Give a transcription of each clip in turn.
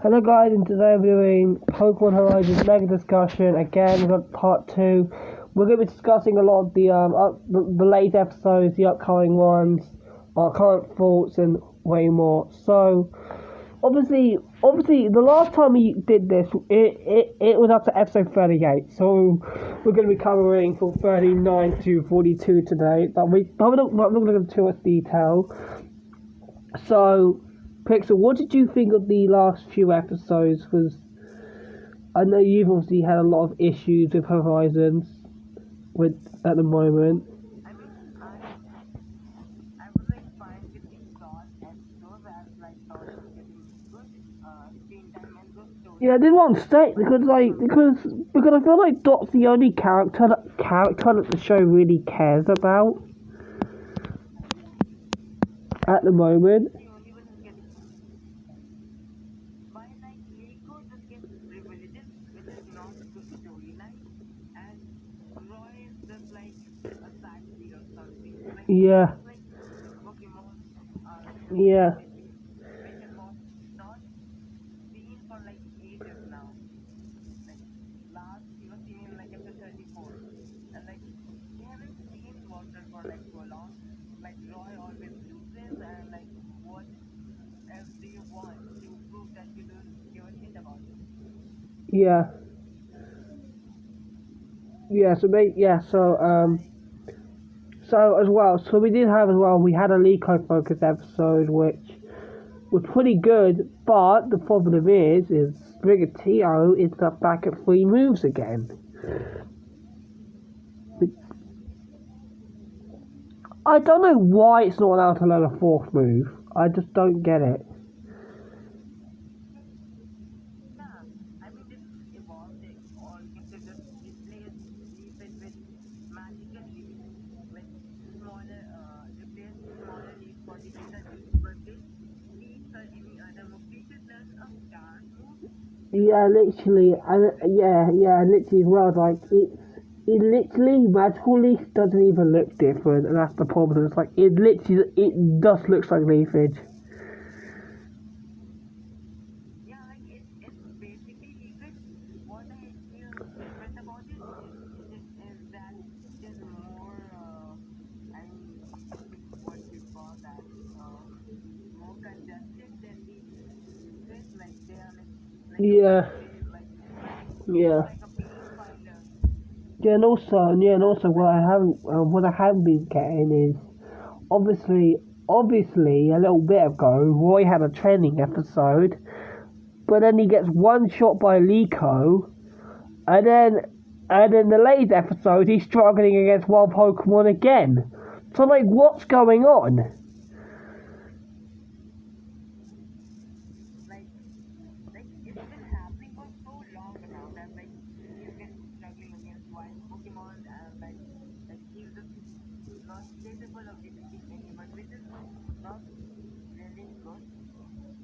Hello guys, and today we're doing Pokemon Horizons Mega Discussion. Again, we've got part 2. We're going to be discussing a lot of the late episodes, the upcoming ones, our current thoughts, and way more. So, obviously, the last time we did this, it was up to episode 38. So, we're going to be covering from 39 to 42 today. But we're not going to go into too much detail. So, Pixel, what did you think of the last few episodes? Because I know you've obviously had a lot of issues with Horizons at the moment. Yeah, I didn't want to stay because I feel like Dot's the only character that the show really cares about at the moment. Yeah. Yeah. Yeah. Yeah. So as well, so we did have as well. We had a Lico focus episode, which was pretty good, but the problem is Brigatio is back at 3 moves again. I don't know why it's not allowed to learn a 4th move. I just don't get it. Yeah, literally, and literally as well. Like it literally magical leaf doesn't even look different, and that's the problem. It's like it just looks like leafage. Yeah, yeah. And also, what I haven't been getting is obviously, a little bit ago, Roy had a training episode, but then he gets one shot by Liko, and then the latest episode, he's struggling against wild Pokemon again. So, like, what's going on?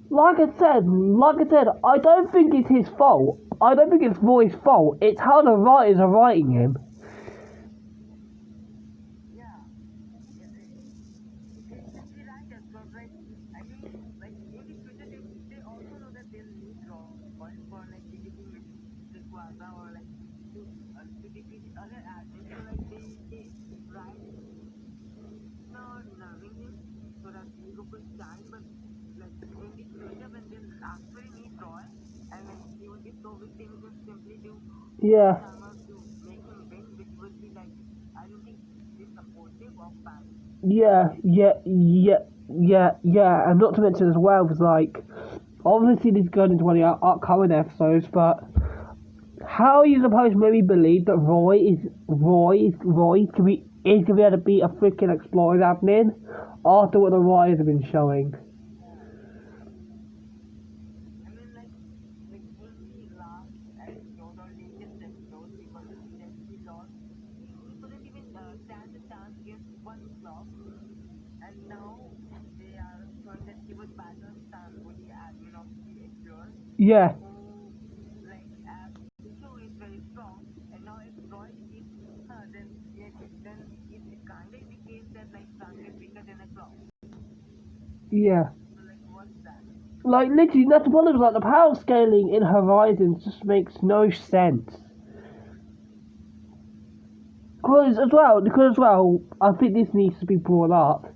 Like I said, I don't think it's his fault. I don't think it's Roy's fault. It's how the writers are writing him. Yeah. Yeah, and not to mention as well was like, obviously this is going into one of the upcoming episodes, but how are you supposed to maybe believe that Roy is gonna be able to beat a freaking Explorer admin after what the writers have been showing? Yeah, yeah. Like, literally, that's one of like the power scaling in Horizons just makes no sense. Because as well, I think this needs to be brought up,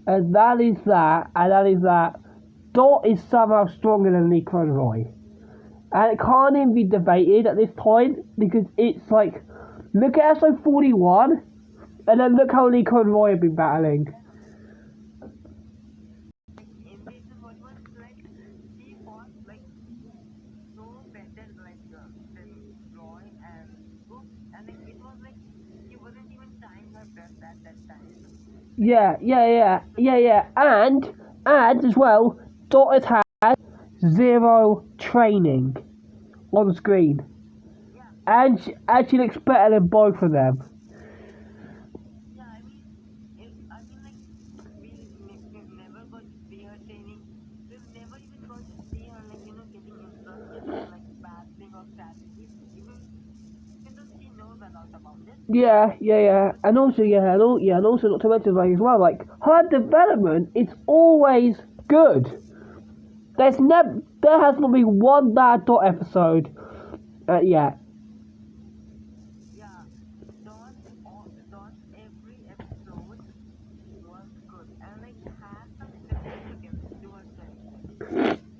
and that is that Dot is somehow stronger than Nico and Roy. And it can't even be debated at this point, because it's like, look at episode 41, and then look how Nico and Roy have been battling. Yeah. And as well, Dot has had 0 training on screen. And she looks better than both of them. And also not to mention like as well, like her development is always good. There has not been one bad Dot episode yet.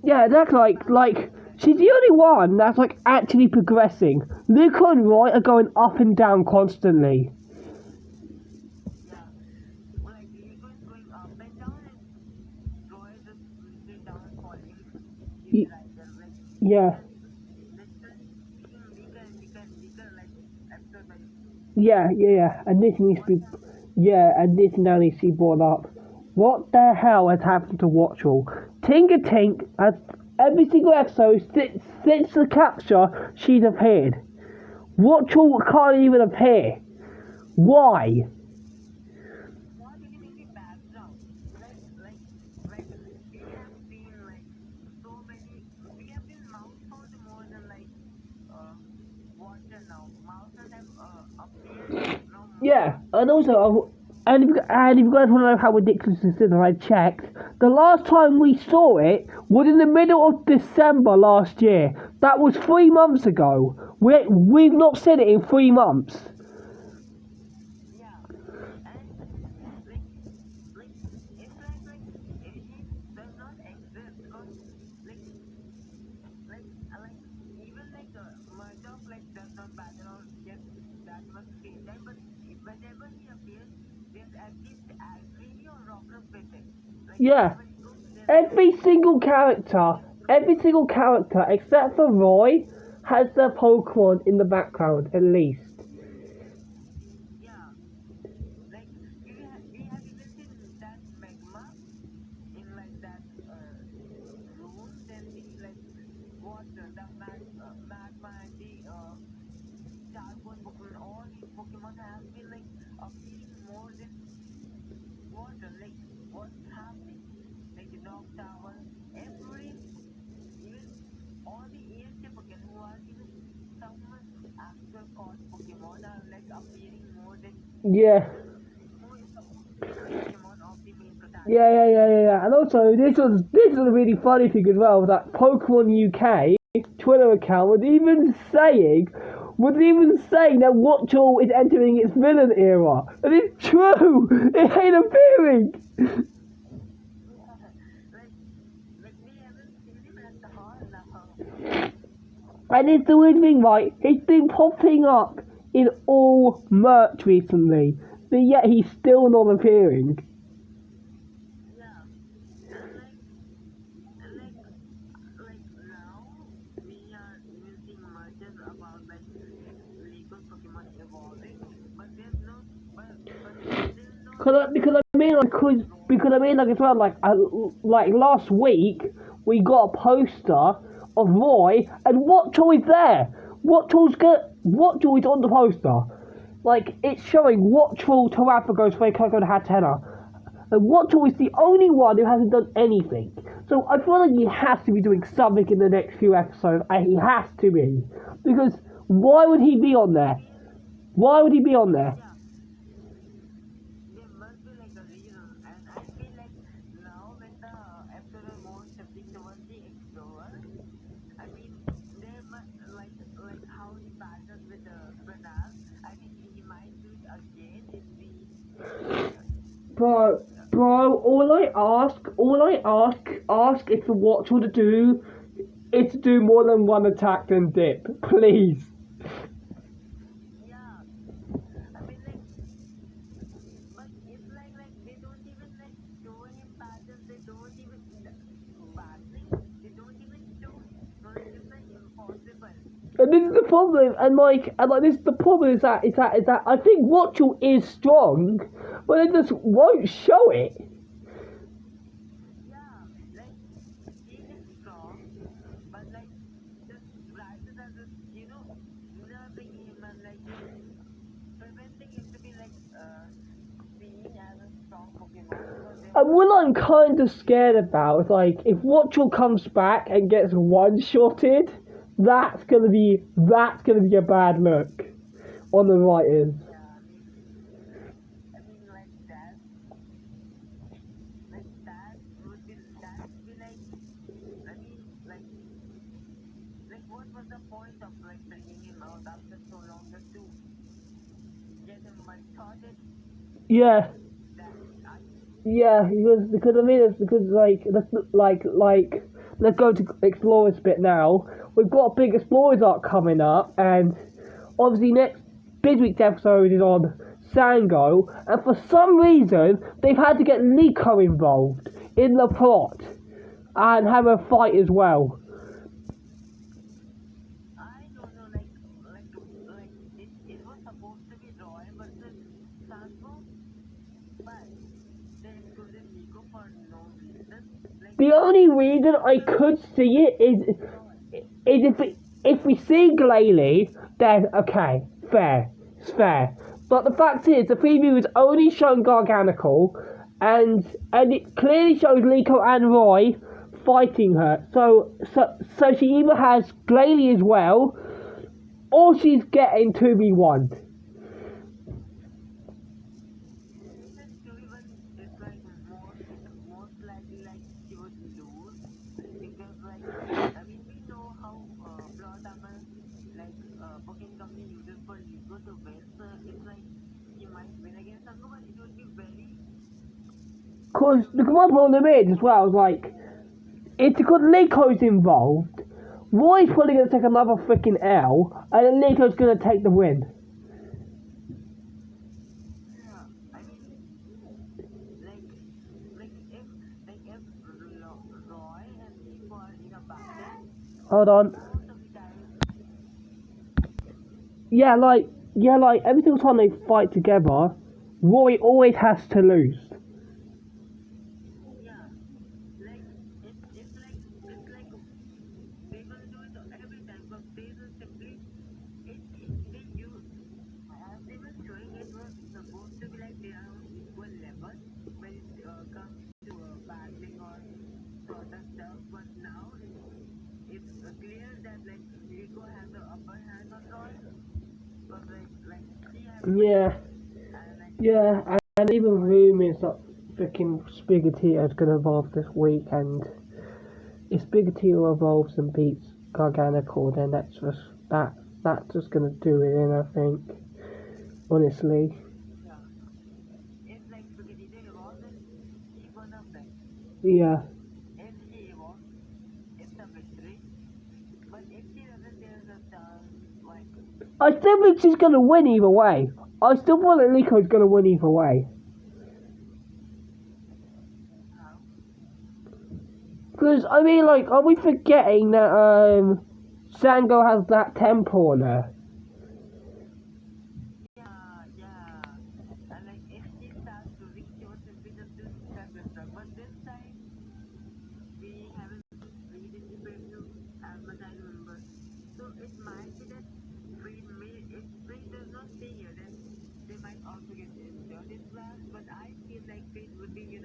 Yeah, that's like she's the only one that's like actually progressing. Luca and Roy are going up and down constantly. Yeah. And this needs to be, and this now needs to be brought up. What the hell has happened to Watchall? Tinker Tink has every single episode since the capture she's appeared. Watchall can't even appear. Why? Yeah, and also, and if you guys want to know how ridiculous this is, I checked. The last time we saw it was in the middle of December last year. That was 3 months ago. We've not seen it in 3 months. Yeah, every single character except for Roy has their Pokemon in the background at least. Yeah. And also, this was a really funny thing as well. That Pokemon UK Twitter account was even saying that Watchall is entering its villain era, and it's true. It ain't appearing. And it's the weird thing, right? He's been popping up in all merch recently, but yet he's still not appearing. Because I mean like as well like last week we got a poster of Roy and Watchall is there. Watchall is on the poster. Like it's showing Watchall, Terrapagos, Fuecoco, and Hatenna. And Watchall is the only one who hasn't done anything. So I feel like he has to be doing something in the next few episodes. He has to be. Because why would he be on there? Why would he be on there? Bro, all I ask is for Watchel to do is to do more than one attack than dip, please. Yeah, I mean but it's like they don't even show him patterns. They don't even battling. They don't even show. So it's impossible. And this is the problem, and this is the problem is that I think Watchel is strong, but it just won't show it. Yeah, he is strong, but just prices are just nerving him and preventing him to be seen as a strong Pokemon because they And want what I'm kind of scared about is like if Watchel comes back and gets one-shotted, that's gonna be a bad look on the writers. yeah. I mean that would be I mean what was the point of bringing him out after so long just to get him one-shotted? Yeah, That I yeah, because I mean it's because let's go to Explorers bit now. We've got a big Explorers arc coming up, and obviously this week's episode is on Sango, and for some reason they've had to get Liko involved in the plot and have a fight as well. don't know it was supposed to be Roy versus Sango, but they included Nico for no reason. The only reason I could see it is if we see Glalie, then okay, fair, it's fair. But the fact is, the preview has only shown Garganical, and it clearly shows Liko and Roy fighting her. So she either has Glalie as well, or she's getting 2v1. Season 2 even is most likely she would lose because I mean we know how plot armor booking company uses for Nico to win, so it's he might win against Sango, but it would be very Because my problem is as well is like, it's because Liko's involved. Roy's probably going to take another freaking L, and then Liko's going to take the win. yeah. I mean if Roy and Nico are in a battle, Hold on. most of the time Yeah, every single time they fight together, Roy always has to lose. yeah. It's they will do it every time, but they will simply they use as they were showing it was supposed to be they are on equal level when it comes to battling or sort of stuff, but now it's clear that Rico has the upper hand on Roy, because he has Yeah, and yeah, and even rumours that freaking Spigatito is going to evolve this week, and if Spigatito evolves and beats Garganical, then that's just going to do it in, I think, honestly. yeah. If Spaghetti evolves, then he gonna win. Yeah. If she evolves, it's a victory. But if she doesn't, there's a chance I still think she's going to win either way. I still feel that Liko's going to win either way. how Because, I mean, are we forgetting that, Sango has that temple on her? yeah. And if she starts losing, she would simply just do self-destruct. But this time, we haven't read in the preview as much I remember. So it might be that if Freed does not stay here, then they might also get injured in class. But I feel Freed would be,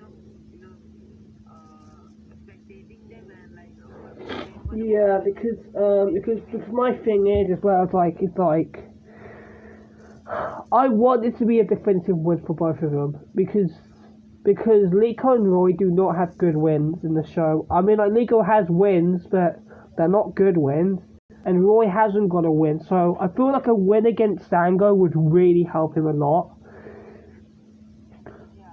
spectating them and cheering for them. Yeah, because my thing is as well, I want it to be a defensive win for both of them because Liko and Roy do not have good wins in the show. I mean, Liko has wins, but they're not good wins, and Roy hasn't got a win. So I feel like a win against Sango would really help him a lot. Yeah.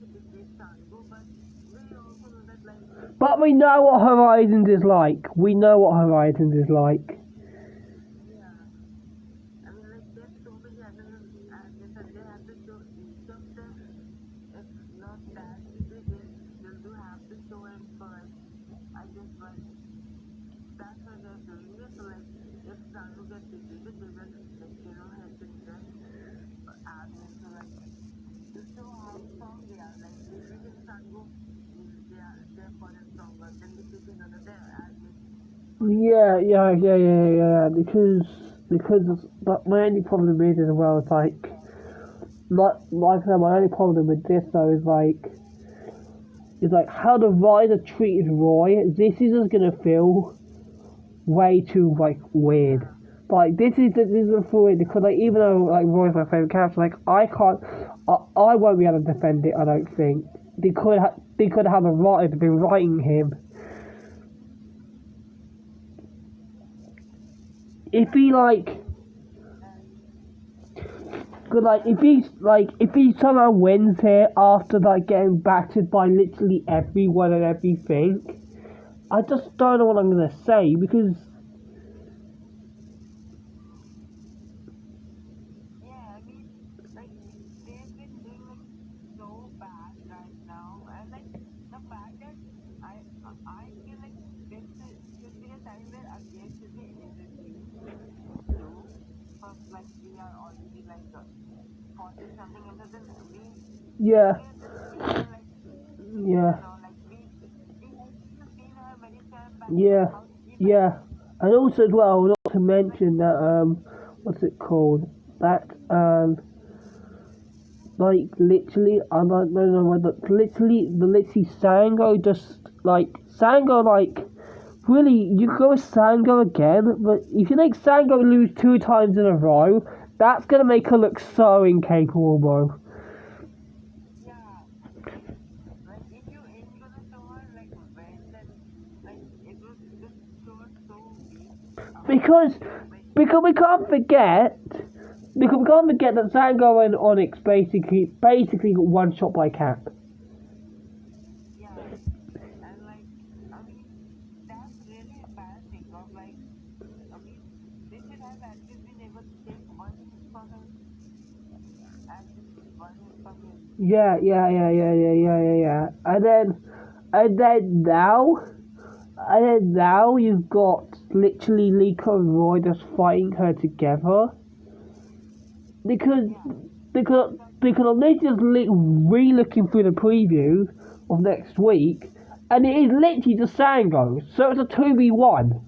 to defeat Sango, but we also know that like But we know what Horizons is like. We know what Horizons is like. yeah, I mean like there's so many animals and they said they have to show each of them. If not that easy, they'll do have to show it first. I guess like that's why they're doing it. So like if Sango gets defeated, they will like hit his death admin. So like to show how strong they are. Like defeating Sango means they're further stronger than defeating another admin. Yeah. Because but my only problem is as well. It's like I said, my only problem with this though is like how the rider treated Roy. This is just gonna feel way too like weird. Yeah, Like this is weird because like even though like Roy's my favorite character, like I won't be able to defend it. I don't think they could have a writer been writing him. If he like, and cause like if he somehow wins here after like getting battered by literally everyone and everything, I just don't know what I'm gonna say because yeah, I mean like they've been doing like so bad right now, and like the fact that I feel like should be a time where again should be introduced too. Because like we are already like 40 something and then we yeah, can just see her like tweets yeah, and all like we have seen her many times back in like yeah, how even yeah, and also as well not to like mention that what's it called that like literally I don't know whether literally the literally Sango just like Sango like really you go with Sango again, but if you make Sango lose 2 times in a row, that's gonna make her look so incapable, bro. yeah like if you ain't gonna show her like when then like it was just show her so weak Because like because we can't forget that Sango and Onyx basically got one shot by Cap. yeah and like I mean that's really embarrassing of like I mean they should have at least been able to take one hit from him at least one hit from him Yeah. And then now and then now you've got literally Liko and Roy just fighting her together because yeah because I'm just re-looking through the preview of next week, and it is literally just Sango, so it's a 2v1.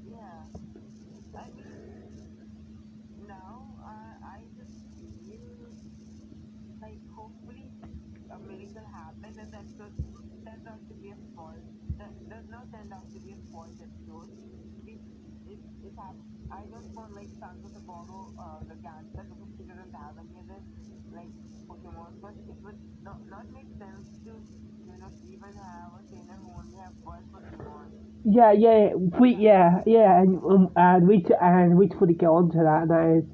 yeah I mean now I just feel like hopefully a miracle happened and the episode turns out to be a spoiled that does not turn out to be a spoiled episode. We it have I don't want like Sango to borrow the Ganta because she doesn't have any other like Pokemon because it would not make sense to even have a trainer who only have one Pokemon. And we should get onto that. And that is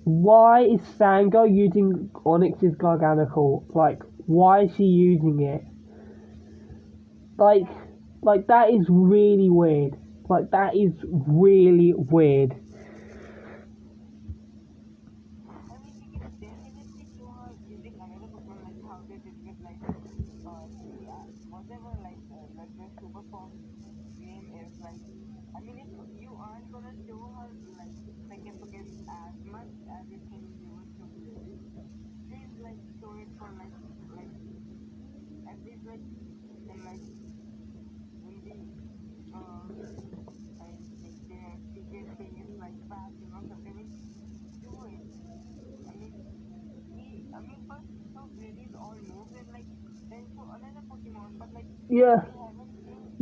why is Sango using Onyx's Garganical? Like, why is she using it? Like, Yeah, like that is really weird. Like that is really weird. I mean they can just be show her using another Pokemon like how they did with like the whatever like the super form name is like I mean if you aren't gonna show her like second Pokemon as much as you think you would show Lily, please like show it for like at least like in like in the uh like their secret phase like passing or something. I mean do it. I mean I mean first show Lily's all moves and like then show another Pokemon but like Yeah, we haven't seen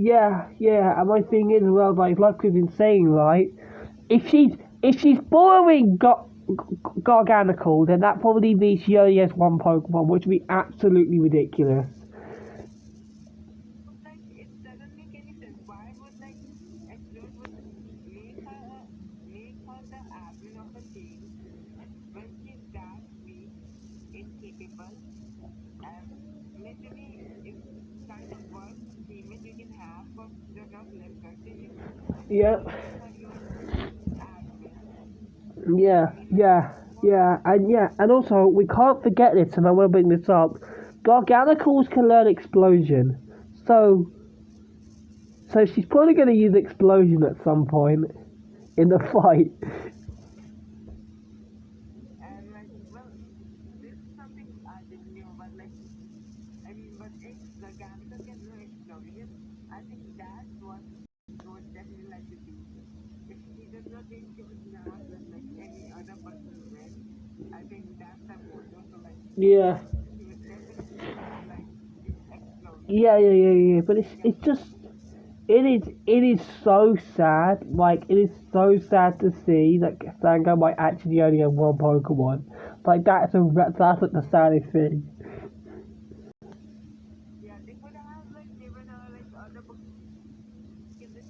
yeah. And my thing is, well, like we've been saying, right? If she's borrowing Garganical, then that probably means she only has one Pokemon, which would be absolutely ridiculous. like it doesn't make any sense. Why would like Explode would make her the admin of a team when she's that weak people, and literally it kind of worst teammate you can have, but they're not left to you. Yeah. You just have your admin. Yeah, I mean, like, yeah, what? and also we can't forget this, and I want to bring this up. Garganicals can learn explosion, so she's probably going to use explosion at some point in the fight. And like, well, this is something I didn't know, but like, I mean, but if the Ganica can do explosion, I think that's what I would definitely like to do. If she does not win, she would not let like any other person win. I think that's her motto. So like, Yeah, she would definitely like use explosion. yeah. But Yeah, it's just it is so sad. Like it is so sad to see that Sango might actually only have one Pokemon. Like that's like the saddest thing. yeah, they could have like given her like other Pokemon that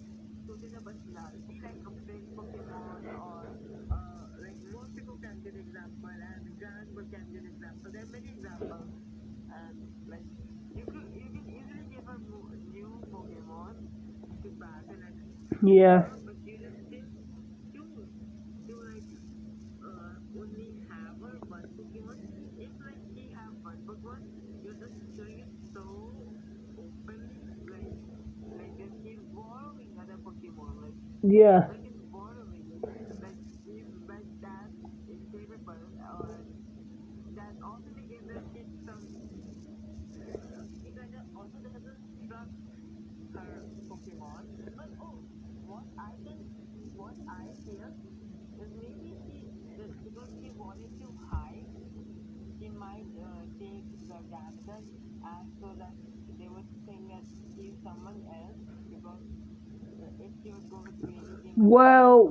suited her personality, like a big Pokemon or like most people can give example and Granbull can give example. There are many examples and like you can easily give her new Pokemon to battle and with Yeah, her, but you just still choose to like only have her one Pokemon. If like she have one Pokemon, you're just showing it so openly, like that she's borrowing other Pokemon, yeah, like it's borrowing, like if like that's incredible, or that also begins that she kind of also doesn't trust her Pokemon. But oh, what I think, what I feel is maybe because she wanted to hide, she might take the Gargantuan as so that they would think that she's someone else because if she would go with Crazy, they might think that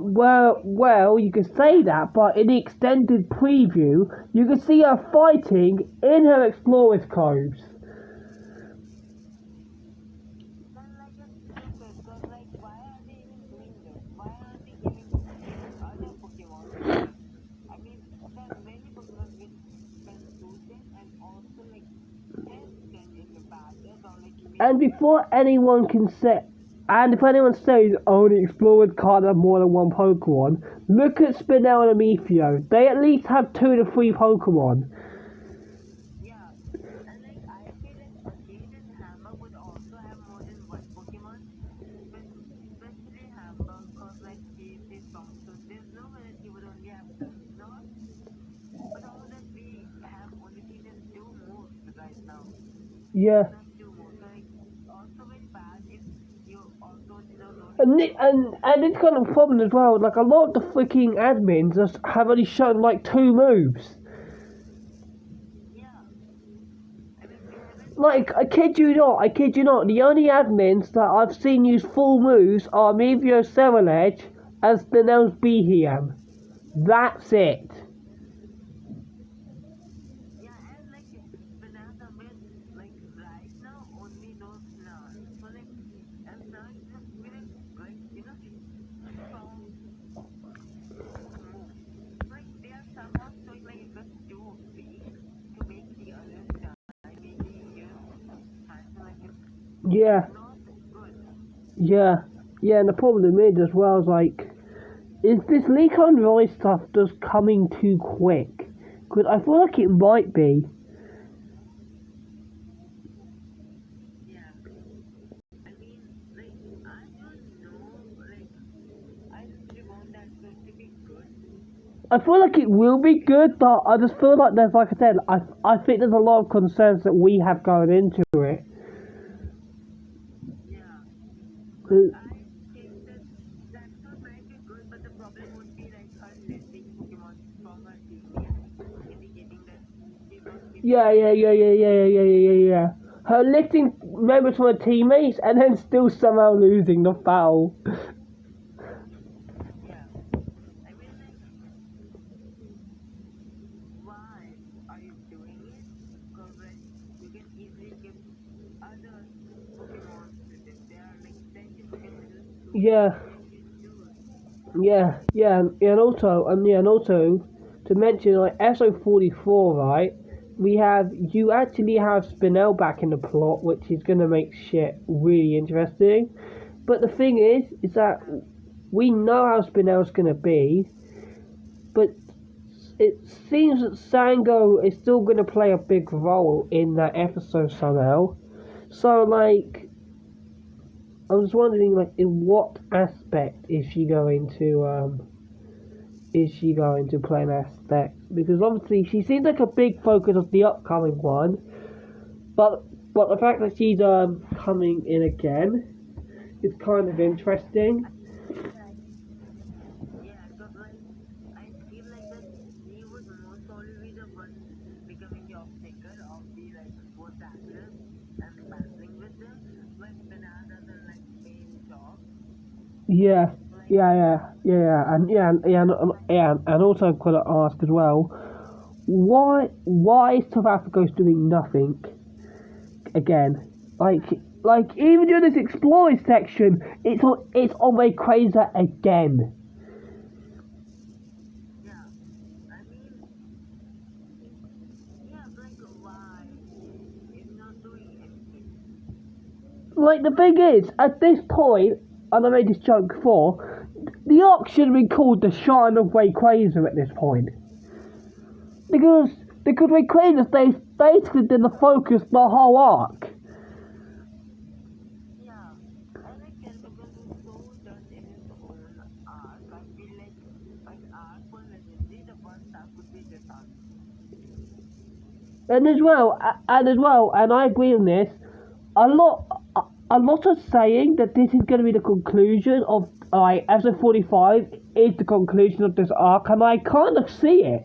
oh You can say that, but in the extended preview, you can see her fighting in her Explorer's Coves. then like it's stupid because like why are they even doing this? Why aren't they giving other Pokemon to her? I mean, there are many Pokemon which can suit them and also like help them in the battles or like make And before anyone can say, and if anyone says, oh, the Explorers can't have more than one Pokemon, look at Spinel and Amethio. They at least have 2 to 3 Pokemon. yeah. And like I feel like Jade and Hammer would also have more than one Pokemon, especially Hammer, cause like he is strong. So there's no way that he would only have not, but also that we have only seen his 2 moves right now. Yeah. Just 2 moves. So like also very bad if you also don't And, include it's kind of a problem as well. Like, a lot of the freaking admins just have only shown like 2 moves. yeah. I mean they haven't Like, I kid you not, the only admins that I've seen use full moves are Mevio Cereledge and Spinel's Behem. That's it. yeah, and like Banana Summit, like right now only knows Snarl. So like and Snarl just really like strong move. Like they are somehow showing like it's just too weak to make the others die, making you handle like it's Yeah, not good. yeah, and the problem is as well is like, is this leak on Roy stuff just coming too quick? Because I feel like it might be. Yeah. I mean like I don't know, like I really want that script to be good. I feel like it will be good, but I just feel like there's, like I said, I think there's a lot of concerns that we have going into it. Yeah. Because Uh, I think that that suit might be good, but the problem would be like her listing Pokemon from her teammates, indicating that she's not giving Yeah, them yeah, yeah, yeah, anything. yeah, yeah, yeah, yeah, yeah. Her lifting members from her teammates and then still somehow losing the foul. Yeah. I mean, like, why are you doing it? Because, like, you can easily give other Pokemon to them. There are, like, plenty Pokemon that suit them. Yeah, Why do you choose? and also to mention like SO44, right? you actually have Spinel back in the plot, which is gonna make shit really interesting. But the thing is that we know how Spinel's gonna be, but it seems that Sango is still gonna play a big role in that episode somehow. So like, I was wondering like, in what aspect is she going to play an aspect? Because obviously she seems like a big focus of the upcoming one, but the fact that she's coming in again is kind of interesting. Yeah, because like I feel like that he would most probably be the one becoming the obstacle of the like both actors and battling with them. But Spinal doesn't like main job. Yeah, Like and also I've got to ask as well, why is South Africa doing nothing again? Like even during this explorers section, it's on my Quasar again. yeah, I mean yeah, but like why is not doing anything? Like the thing is, at this point, and I made this joke before, the arc should have been called the Shine of Rayquaza at this point. Because Rayquaza they basically did the focus the whole arc. Yeah, I like Kelbegon was so done in his own arc. I feel like arc for legendary, the one that could be this arc. And I agree on this. A lot, a lot are saying that this is going to be the conclusion of episode 45 is the conclusion of this arc, and I kind of see it.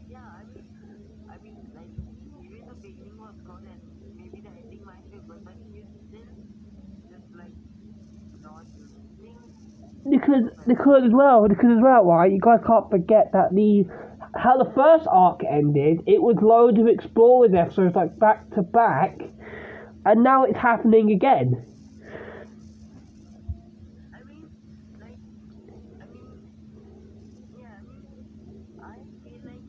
Yeah, like even the beginning was good and maybe the ending might be good, but he's still just like not listening. Because as well, right? You guys can't forget that the how the first arc ended. It was loads of explorers episodes like back to back, and now it's happening again. I mean, like, I mean, yeah, I feel like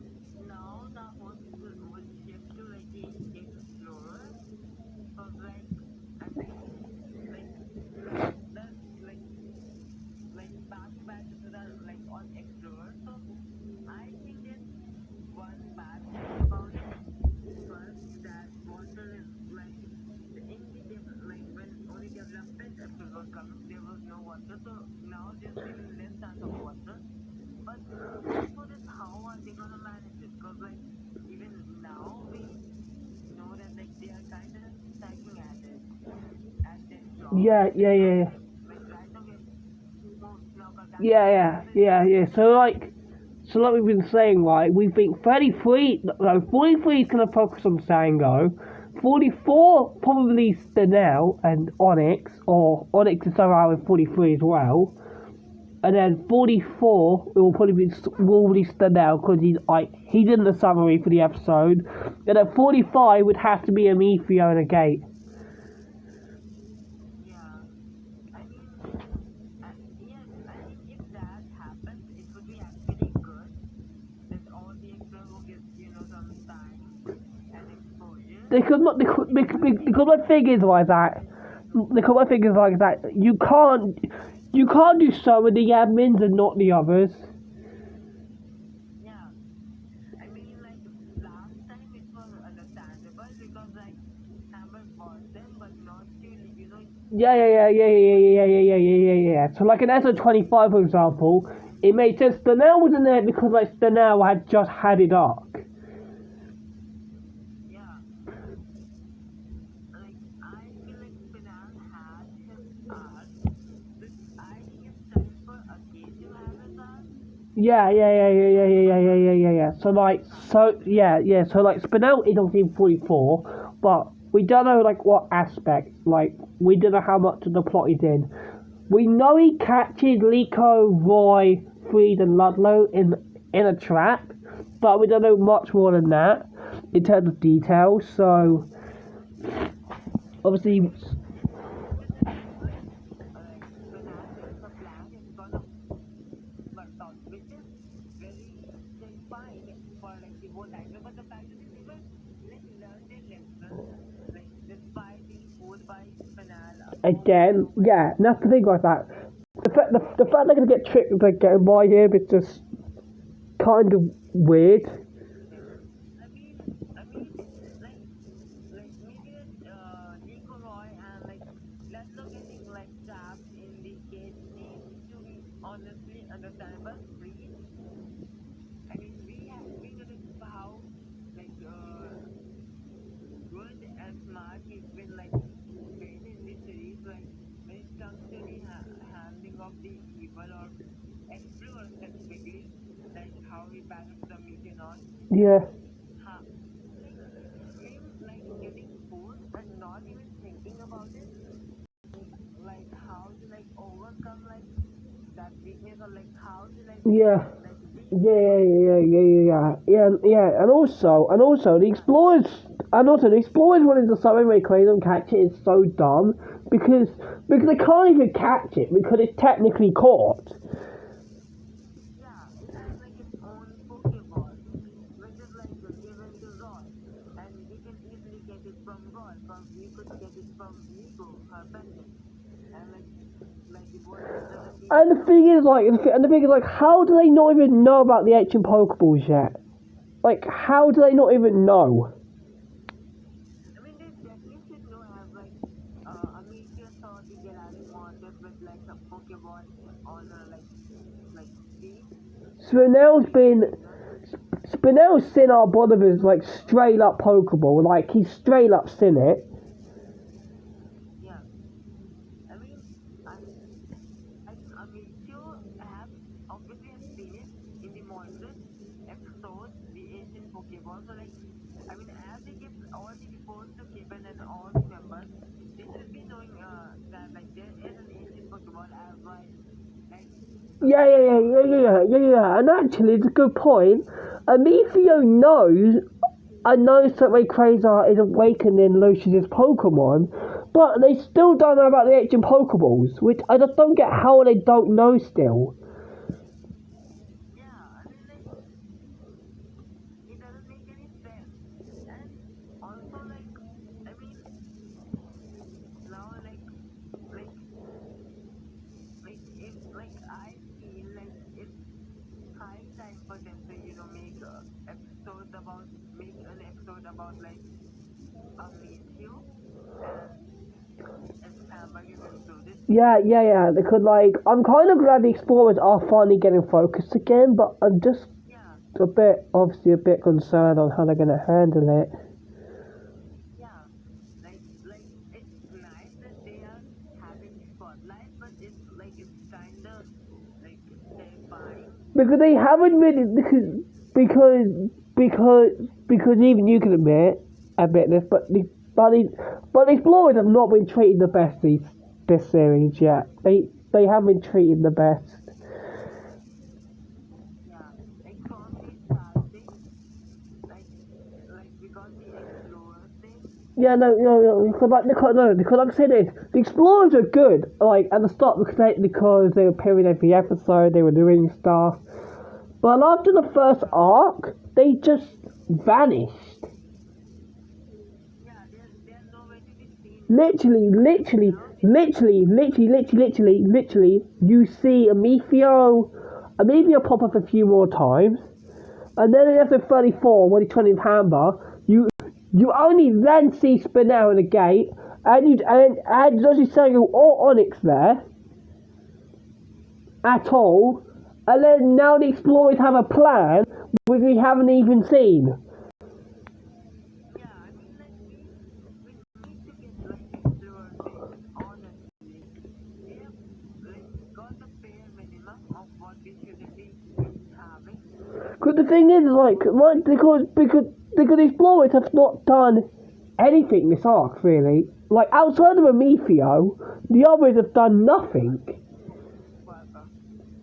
now the host will shift to like the explorer, cause like, I mean, like, the like back to back episodes are like on explorer, so I think there's one bad thing about it. First, that water is like in the like when only development episode was coming, there was no water. So now there's been less chance of water. But as for this, how are they gonna manage it? Because like even now we know that like they are kind of sucking at it at their job. Yeah, yeah, yeah, yeah. Like right now we're now got that Yeah, yeah, yeah, yeah. So like we've been saying, right, we think 33, no, 43 is going to focus on Sango. 44, probably Stanel and Onyx, or Onyx is somehow in 43 as well. And then 44, it will probably be Stanel, because he's in the summary for the episode. And then 45 would have to be Amethio and a Gate. yeah. I mean, yeah. I mean, if that happens, it would be actually good. That all the explorers will get some time and exposure. Because my thing is like that. Because my thing is like that. You can't do some of the admins and not the others. Yeah. I mean, like last time it was understandable because like Amber bought them, but not to. Yeah. So like in episode 25, for example, it made sense. Stanel wasn't there because like Stanel had just had it arc. Yeah. Like I feel like Pinan had his arc, but I think it's time for Akate to have his arc. Yeah. So like Spinel is obviously in 44, but we don't know like what aspect. Like we don't know how much of the plot he's in. We know he catches Liko, Roy, Freed, and Ludlow in a trap, but we don't know much more than that in terms of details. So obviously, With this, like Pinan has a plan. It's gonna work out, which is very terrifying for like evolve tiger, but the fact is they never like learn their lesson, like despite being fooled by Spinal Again, yeah, and that's the thing like that. The fact they're gonna get tricked by getting by him is just kind of weird. I mean, like maybe Nico Roy and like Laszlo getting like trapped in the cage seems to be honestly understandable. Breed. I mean, we noticed how like good and smart he's been like been in this series. Like when it comes to the handling of the evil or explore specifically, like how he battles the Meteor. Yeah, Huh. Like him like getting fooled and not even thinking about it, like how to like overcome like that weakness or like how to yeah. like Yeah, and also the explorers wanted to something very crazy and catch it is so dumb because they can't even catch it because it's technically caught. yeah, it has like its own Pokeball, which is like given to Roy, and we can easily get it from Roy, from we could get it from Nico, her pendant, and like the both Laszlo and the And the thing is like, how do they not even know about the ancient Pokeballs yet? Like, how do they not even know? I mean, they definitely should know have like Amicia saw the Galarian monster with like a Pokeball on her like feet. Spinell's Feet, been you know? Spinell's seen our Bolivar's like straight up Pokeball, like he's straight up seen it. Yeah. I mean, I like Amicia have obviously have seen it in the Moltres episode, the ancient Pokeball. So like, I mean, as they give all the reports to Kevin and all the members, they should be knowing that like there is an ancient Pokeball as like like And actually, it's a good point. Amicio knows that Rayquaza is awakening Lucius's Pokemon, but they still don't know about the ancient Pokeballs, which I just don't get how they don't know still. yeah. I mean like it doesn't make any sense. And also like I mean now like if like I feel like it's high time for them to make an episode about like a Matthew and hamburgers included. Yeah. They could I'm kind of glad the Explorers are finally getting focused again, but I'm just Yeah, obviously a bit concerned on how they're gonna handle it. yeah. Like it's nice that they are having the spotlight, but it's kinda like terrifying. Because they haven't really because because because even you can admit this, but the Explorers have not been treated the best this series yet. They haven't been treated the best. Yeah, like from the starting, like we got the Explorer thing. Yeah, no, because like I said, the Explorers are good. Like at the start, because they were appearing every episode, they were doing stuff. But after the first arc, they just vanished. Yeah, they're nowhere to be seen. Literally, you see Amethio pop up a few more times, and then in episode 34, when he's training with Hamber, you only then see Spinel in the gate, and there's actually saying or Onyx there at all, and then now the Explorers have a plan which we haven't even seen. Yeah, I mean like we need to get like Explorer things. Honestly, we have like got the bare minimum of what we should be having. Because the thing is, because the Explorers have not done anything this arc, really. Like, outside of Amethio, the others have done nothing. Well,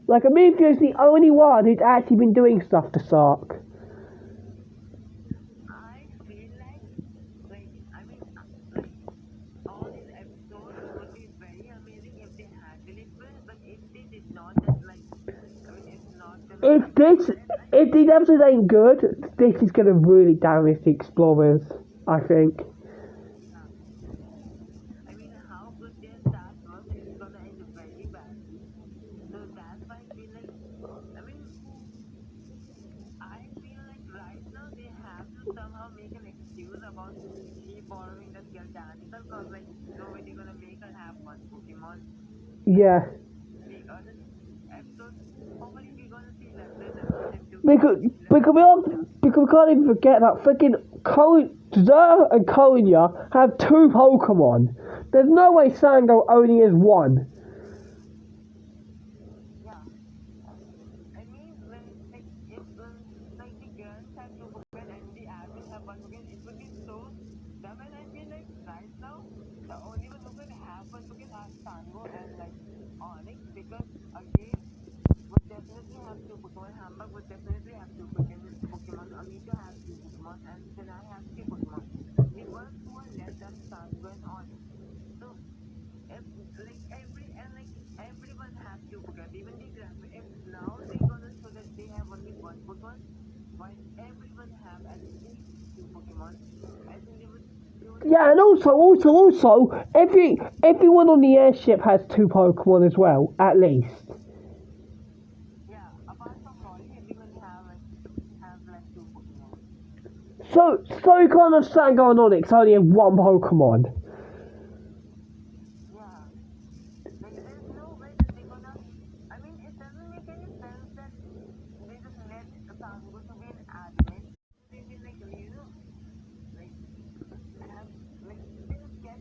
Like, Amethio's the only one who's actually been doing stuff this arc. I feel like I mean like all these episodes would be very amazing if they handle it well, but if they did not, then like I mean it's not gonna If be this, good. And like if these episodes ain't good, this is going to really damage the Explorers, I think. I mean, how good their start was, it's gonna end very badly. So that's why I feel like, I mean, I feel like right now they have to somehow make an excuse about she borrowing the skill Danica, cause like nobody gonna make her have one Pokemon. Yeah. The other episode, hopefully we're gonna see lesser than them to Because we can't even forget that freaking Zer and Konya have 2 Pokemon. There's no way Sango only has 1. yeah. I mean, like if like the girls have 2 Pokemon and the admin have 1 Pokemon, it would be so dumb. And I feel like right now the only one who could have 1 Pokemon are Tango and like Onyx, because again would definitely have 2 Pokemon. Hamburg would definitely have 2 Pokemon. Amito has 2 Pokemon, and Sinai has 3 Pokemon. The ones who are left are Tango and Onyx. So like everyone has 2 Pokemon. Even the grandma. If now they're gonna show that they have only 1 Pokemon, while everyone have at least 2 Pokemon, I think they would Yeah, and also, everyone on the airship has 2 Pokemon as well, at least. yeah. Apart from Molly, everyone have like 2 Pokemon. So you can't understand going on Onyx only have 1 Pokemon. Yeah. Like there's no way that they're gonna. I mean, it doesn't make any sense that they just let Tango to be an admin. They will like have like still get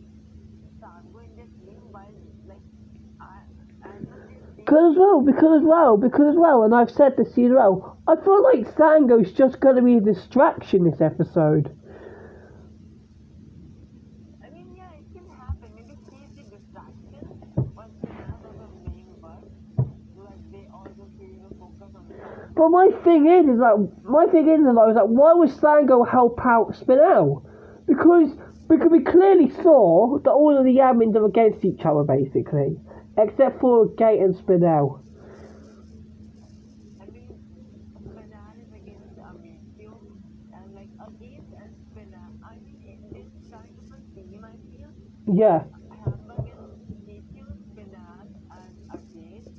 Tango in their team while like I as much as they Because as well, and I've said this to you as well, I feel like Sango's just going to be a distraction this episode. I mean yeah, it can happen. Maybe he's the distraction, but Sinaz as a main bus, like they all just focus on Tango. But my thing is like, why would Sango help out Spinel? Because we clearly saw that all of the admins are against each other, basically. Except for Gate and Spinel. I mean Spinal is against Amicio and like against and Spinal. I mean this kind of a team I feel Yeah. Hamburg and Amicio, Spinal and against.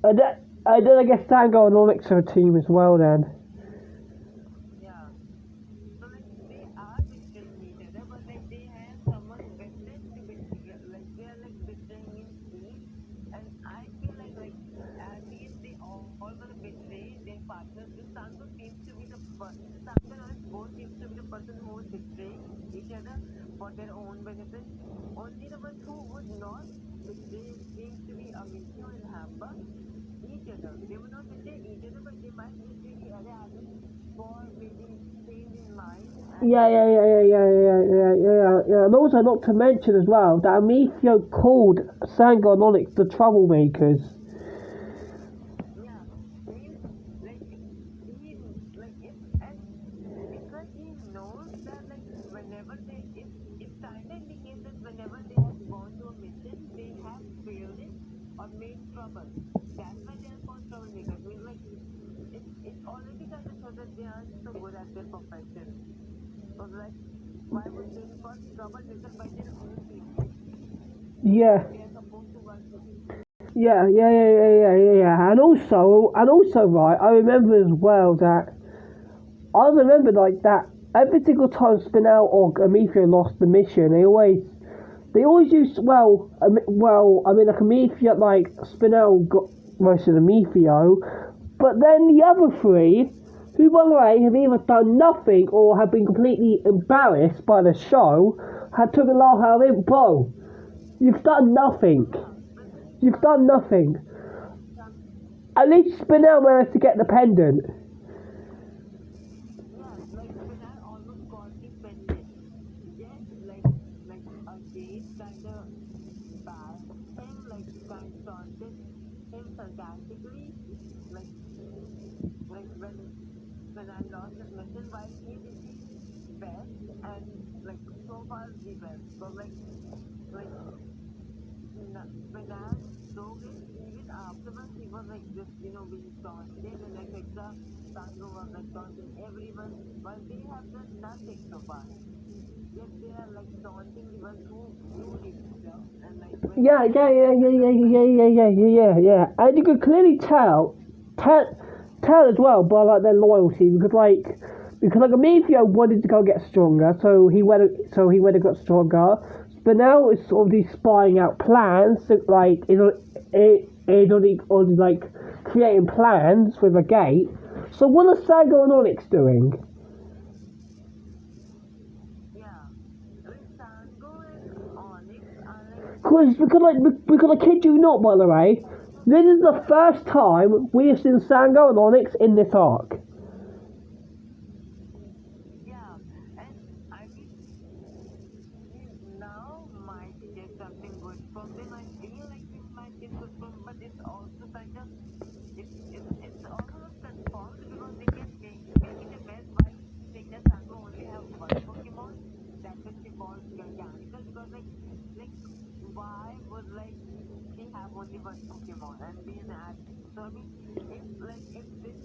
And then I guess Sango and Onyx are a team as well then. Yeah. So like they are betraying each other, but like they have someone better to betray. Like they are like betraying in team, and I feel like at the end they all gonna betray their partners. This Sango seems to be the Sango and both seems to be the person who would betray each other for their own benefit. Only the ones who would not betray seems to be Amicio and Hamburg each other. They would not betray each other, but they might betray the other admin for maybe change in mind. Yeah. And also, not to mention as well, that Amicio called Sango and Onyx the troublemakers. Yeah, means like he like if and because he knows that like whenever they it kind of indicates that whenever they have gone to a mission, they have failed it or made trouble. That's why they are called troublemakers. I mean, like it already kind of shows that they aren't so good at their profession. So like, why would they be called troublemaker by their own teammates? Yeah. They are supposed to work with. Yeah. And also, right, I remember as well that like that every single time Spinel or Amicio lost the mission, they always used like Amicio, like Spinel got most of Amicio, but then the other 3, who by the way have either done nothing or have been completely embarrassed by the show, had took a laugh out of it. Bro, you've done nothing. You've done nothing. At least Spinel managed to get the pendant. Yeah, like Spinal almost got the pendant. Yes, like a gate kind of bashed him, like kind of taunted him sarcastically, like when I lost his mission, while he did the best and like so far the best. So like Spinal broke it even afterwards he was like just, being taunted and like the Sango was like taunting everyone, but they have done nothing so far. Yet they are like taunting the ones who did stuff and like when Yeah, yeah, yeah, yeah, yeah, yeah, yeah, yeah, yeah, yeah, yeah. And you could clearly tell as well by like their loyalty because like Amicio wanted to go get stronger, so he went and got stronger. But now it's sort of these spying out plans, so like it's already like creating plans with a gate. So what are Sango and Onyx doing? yeah, when Sango and Onyx are like Because I kid you not, by the way, this is the first time we have seen Sango and Onyx in this arc. yeah, and I mean we now might get something good from them. I feel like we might get good from, but it's also kind of it's almost confirmed because they kept making a mess why Signa Sango only have one Pokemon that was she called Garganical because like why would like she have only one Pokemon and be an addict? So I mean if this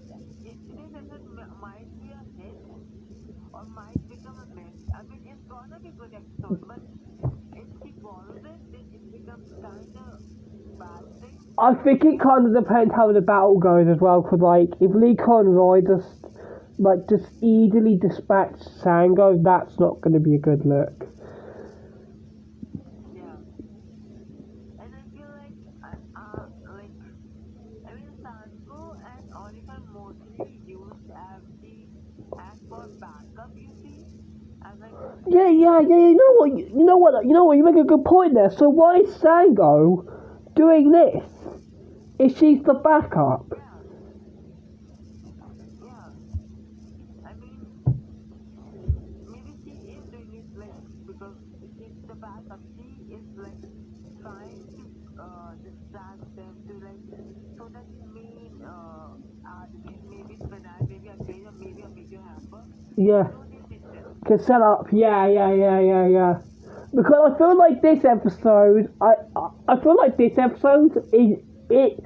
episode might be a hit or might become a miss, I mean it's gonna be a good episode, but if she borrows it, then it becomes kind of bad thing. I think it kind of depends how the battle goes as well, because like if Lee Conroy just easily dispatch Sango, that's not going to be a good look. Yeah. And I feel like I mean, Sango and Olive are mostly used as for backup. You see, as like Yeah, yeah, yeah. You make a good point there. So why is Sango doing this? If she's the backup? yeah, yeah. I mean, maybe she is doing it like because she's the backup. She is like trying to distract them to like so that the main admin, maybe Spinal, maybe a Grade, or maybe a Major Hamper Yeah, can do their mission. can set up. Yeah, yeah, yeah, yeah, yeah. Because I feel like this episode, I feel like this episode is it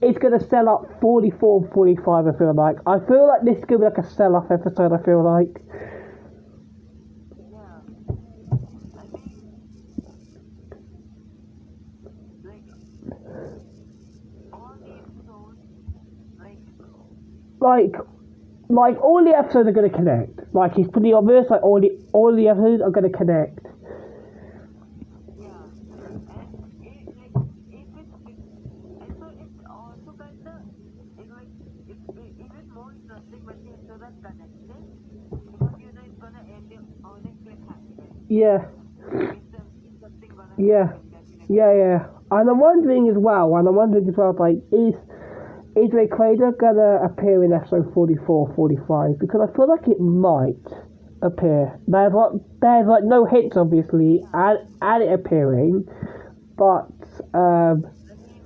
it's gonna sell up 44, 45. I feel like this is gonna be like a sell off episode. I feel like Yeah. I mean, like all the episodes, like like like all the episodes are gonna connect. Like it's pretty obvious. Like all the episodes are gonna connect. yeah, and it like if and so it's also kind of it's even more interesting when the episodes are connected because it's gonna end on a cliffhanger. Yeah, It's something gonna yeah, happen definitely. yeah, yeah. And I'm wondering as well. Like, is Rayquaza gonna appear in episode 44, 45? Because I feel like it might appear. There's like no hints, obviously, at it appearing, but I mean,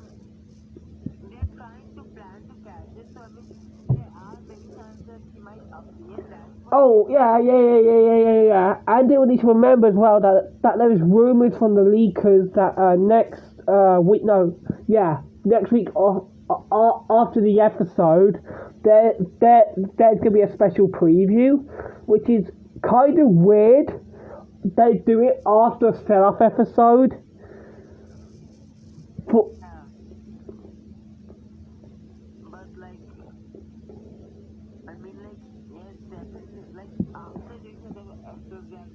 they're trying to plan to catch it, so I mean, there are many chances that she might appear. That's what I oh think. yeah, yeah, yeah, yeah, yeah, yeah, yeah. And they will need to remember as well that there is rumors from the leakers that next week, no, yeah, next week after the episode, there's gonna be a special preview, which is kind of weird. They do it after a sell-off episode. For, Yeah, but like, I mean, like, yes, definitely. Like after doing the episodes and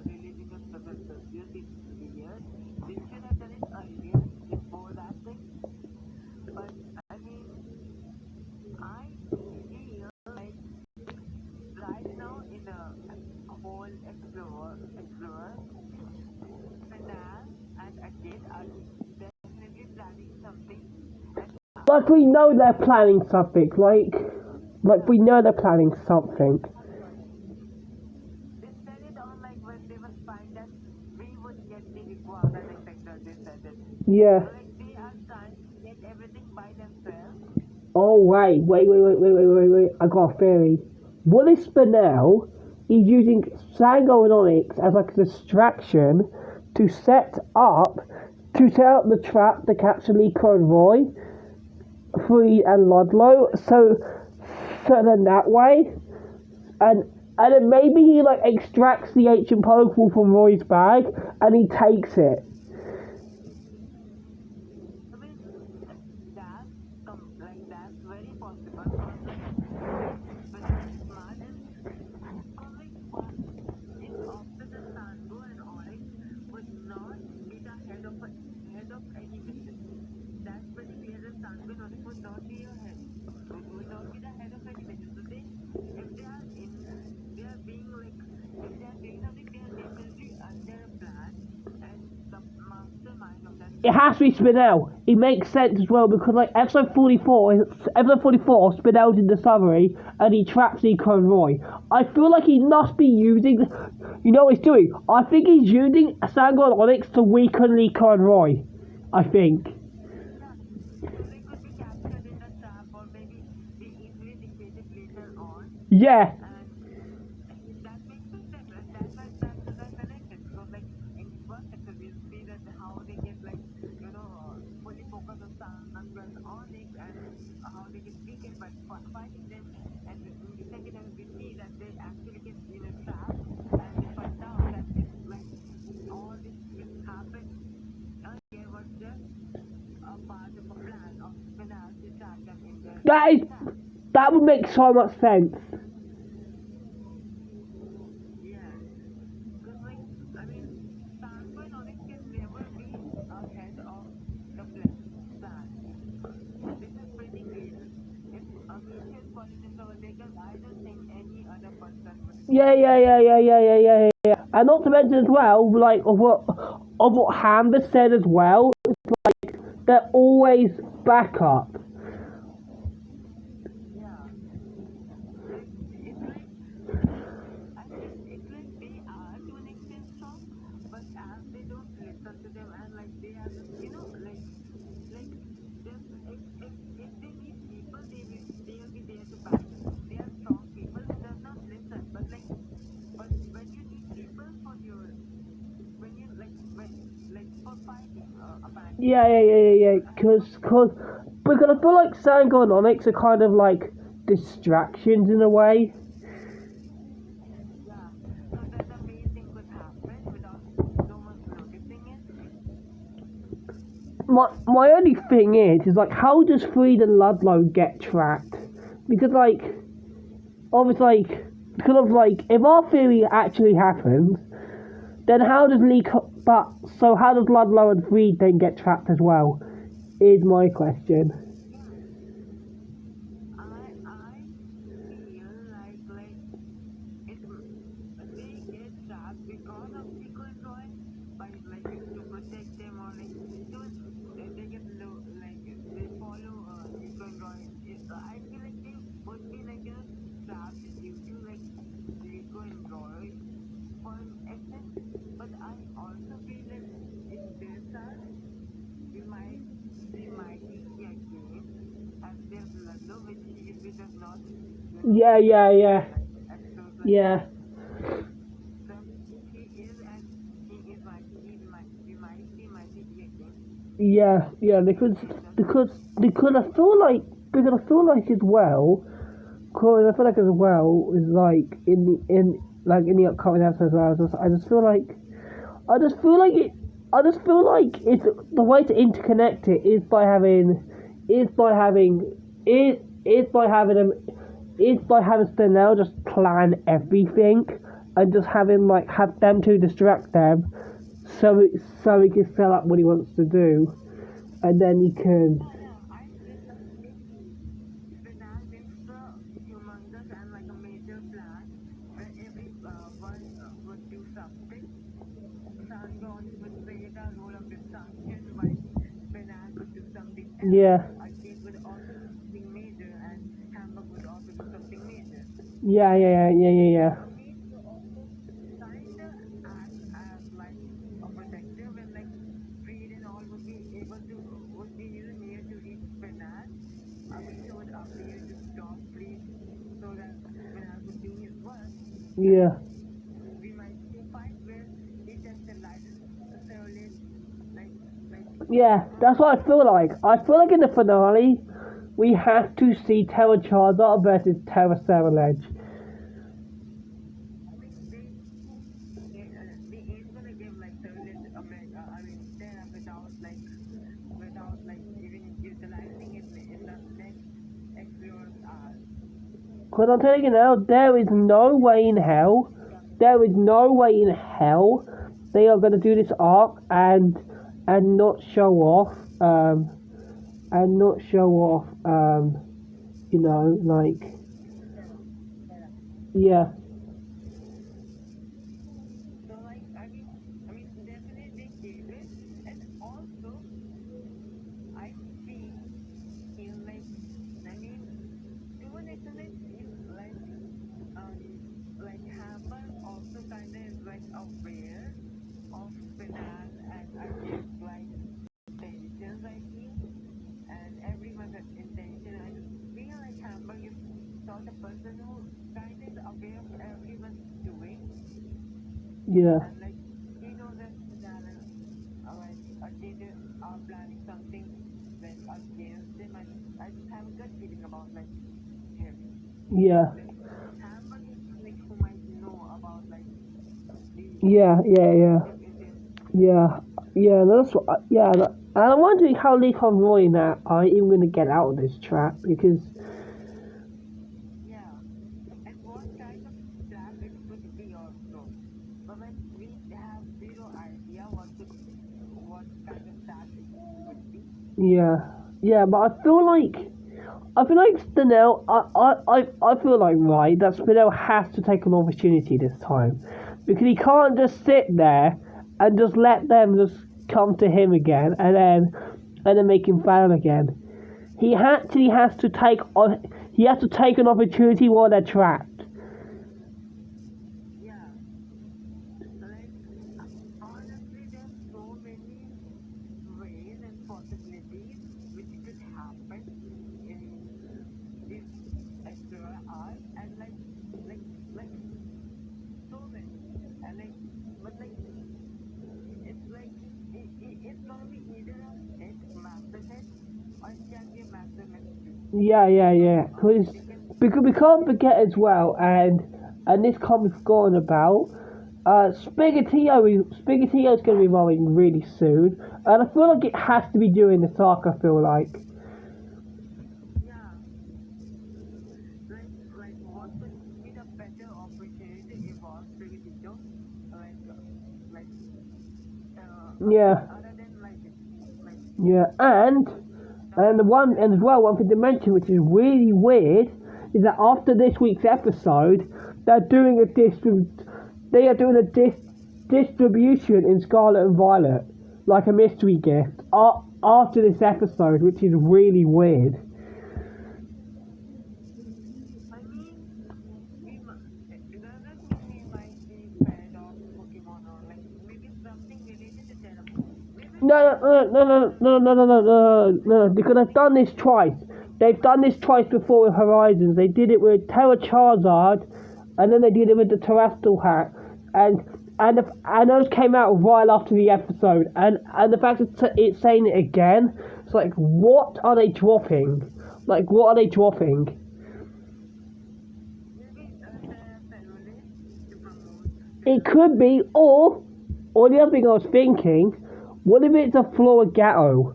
releasing a special preview this year, they should have done it earlier before that thing. But I mean, I feel like right now in a whole explorer, Fanal and Akid are definitely planning something. And like we know they're planning something. Like yeah, we know they're planning something. they said it on like when they were spying that we would get the iguana detector. They said it. Yeah. So like they are trying to get everything by themselves. Oh wait. I got a theory. What if Spinel is using Sango and Onyx as like a distraction to set up to set up the trap to capture Liko and Roy, Free and Ludlow. So then that way, and then maybe he like extracts the ancient Pokeball from Roy's bag and he takes it. I mean, that's very possible. Cause like very smart is cause like if after the Sango and Onyx would not be the head of any mission. That's pretty clear that Sango and Onyx would not be your head. Would not be the head of any mission. So if they are they are being like, if they are doing something, they are definitely under a plan, and the mastermind of that It has to be Spinel. It makes sense as well because like episode 44, Spinel's in Discovery and he traps Liko and Roy. I feel like he must be using, you know what he's doing? I think he's using Sango and Onyx to weaken Liko and Roy. I think. yeah. So they could be captured in the trap or maybe be easily defeated later on. Yeah. And that makes sense. And that's why that connected. Because like in the first episode we'll see that how they get like, fully focused on Sango and Onyx and how they get weakened by fighting them. And in the second episode we see that they actually get in a trap and they find out that it's like all this happened earlier was just a part of a plan of Spinal to trap them in the trap. That would make so much sense. Yeah. Because, like, I mean, Sango and Onyx can never be ahead of the plan. This is pretty clear. If Amicia is calling themselves a Lakers, I don't think any other person would. Yeah. And not to mention as well, like of what Hamber said as well, they're always backup. Yeah. Like, it's like, I mean, it's like they are to an extent strong, but as they don't listen to them and like they are just, like just if they need people, they'll be there to back them. They are strong people who does not listen, but when you need people for your when you like for fighting apparently Yeah. Because I feel like Sango and Onyx are kind of like distractions in a way. yeah, so that the main thing could happen without no one noticing it. My only thing is like how does Freed and Ludlow get tracked? Because like obviously like if our theory actually happens, then how does how does Ludlow and Freed then get trapped as well? Is my question. Yeah, I feel like it they get trapped because of Nico and Roy by like to protect them or like to they get low like they follow Nico and Roy. I feel like they would be like trapped due to like Nico and Roy for an extent. But I also feel that in this arc we might see again as their Ludlow which does not Yeah. like episodes like Yeah. so he is and we might see again. Yeah, because I feel like as well, cause I feel like as well is like in the upcoming episodes, I just feel like it, I just feel like it's the way to interconnect it is by having them is by having Stenell just plan everything and just have them to distract them so he can set up what he wants to do and then he can. Yeah, I feel like if Spinal makes the humongous and like a major plan where every one would do something, Sangonic would play the role of distraction while Spinal would do something else. Yeah. Arcade would also do something major and Hamburg would also do something major. Yeah. So he would also kind of act as like a protector when like Freed and all would be near to reach Spinal. Amisha would appear to stop Freed so that Spinal could do his work and Yeah. we might see a fight where he just the lightest Cerulean like Yeah, that's what I feel like. I feel like in the finale, we have to see Terra Charizard versus Terra Ledge. I mean, they ain't gonna give like Surveillance America. I mean, there without even utilizing it in the next Explorers arc. Because I'm telling you now, there is no way in hell, there is no way in hell they are going to do this arc and not show off, and not show off, like, Terra. yeah, So like, I mean, definitely they gave it, and also I feel like, I mean, to an extent, I feel like Hammer also kind of is like aware of Finale and Arceus like intentions, I feel, and everyone's intention. I just feel like Hammer is sort of person who kind of is aware of everyone's doing, yeah, and like he knows that Finale and Arceus are planning something like against him. I just have a good feeling about like him. yeah, Like Hammer is like who might know about like the yeah, yeah, yeah, his intentions. yeah, yeah, that's what, yeah, and I'm wondering how Lee Conroy and that are even going to get out of this trap, because, Yeah, and what kind of trap it could be also. But like we have zero idea what kind of trap it could be. yeah, yeah, but I feel like Spinell, I feel like, right, that Spinell has to take an opportunity this time. Because he can't just sit there and just let them just come to him again and then make him fail again. He actually has to he has to take an opportunity while they're trapped. Yeah, like honestly, there's so many ways and possibilities which could happen in this Explorer arc, and like like so many, and like but like it's like it's gonna be either a hit, massive hit, or it can be a massive miss too. Yeah, yeah, yeah. They can, Because we can't forget as well, and this can't be forgotten about. Spigatio's going to be rolling really soon, and I feel like it has to be during this arc. I feel like, yeah, like what could be the better opportunity to evolve Prigatito, like uh, like yeah, other than like yeah, the and the one like and as well one thing to mention, which is really weird, is that after this week's episode, they're doing they are doing a distribution in Scarlet and Violet, like a mystery gift, after this episode, which is really weird. I mean doesn't mean we might be fed of Pokemon or like maybe something related to Terra. We will No, see. no, no, no, no, no, no, no, no, no, because they've done this twice. They've done this twice before with Horizons. They did it with Terra Charizard, and then they did it with the Terrestrial Hat, and and those came out right after the episode. And the fact that it's saying it again, it's like, what are they dropping? Like, what are they dropping? Maybe Terra Cellulite to promote It their could be, or the other thing I was thinking, what if it's a Florigato?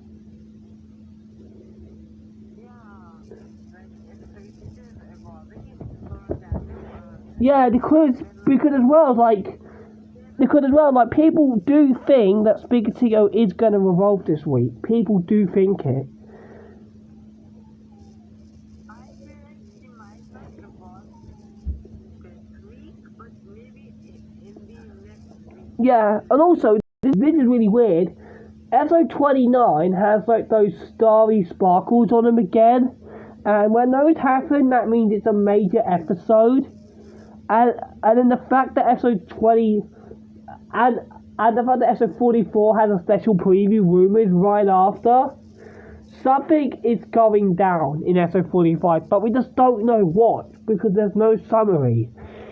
yeah, like if Prigatito is evolving into Floragato, Yeah, then like because as well, like there's a because as well, like people do think that Spigatio is going to revolve this week. People do think it. I feel like she might not evolve this week, but maybe in the next week. Yeah, and also this is really weird. Episode 29 has like those starry sparkles on them again, and when those happen, that means it's a major episode. And and then the fact that episode 20 and and the fact that episode 44 has a special preview rumors right after. Something is going down in episode 45, but we just don't know what because there's no summary.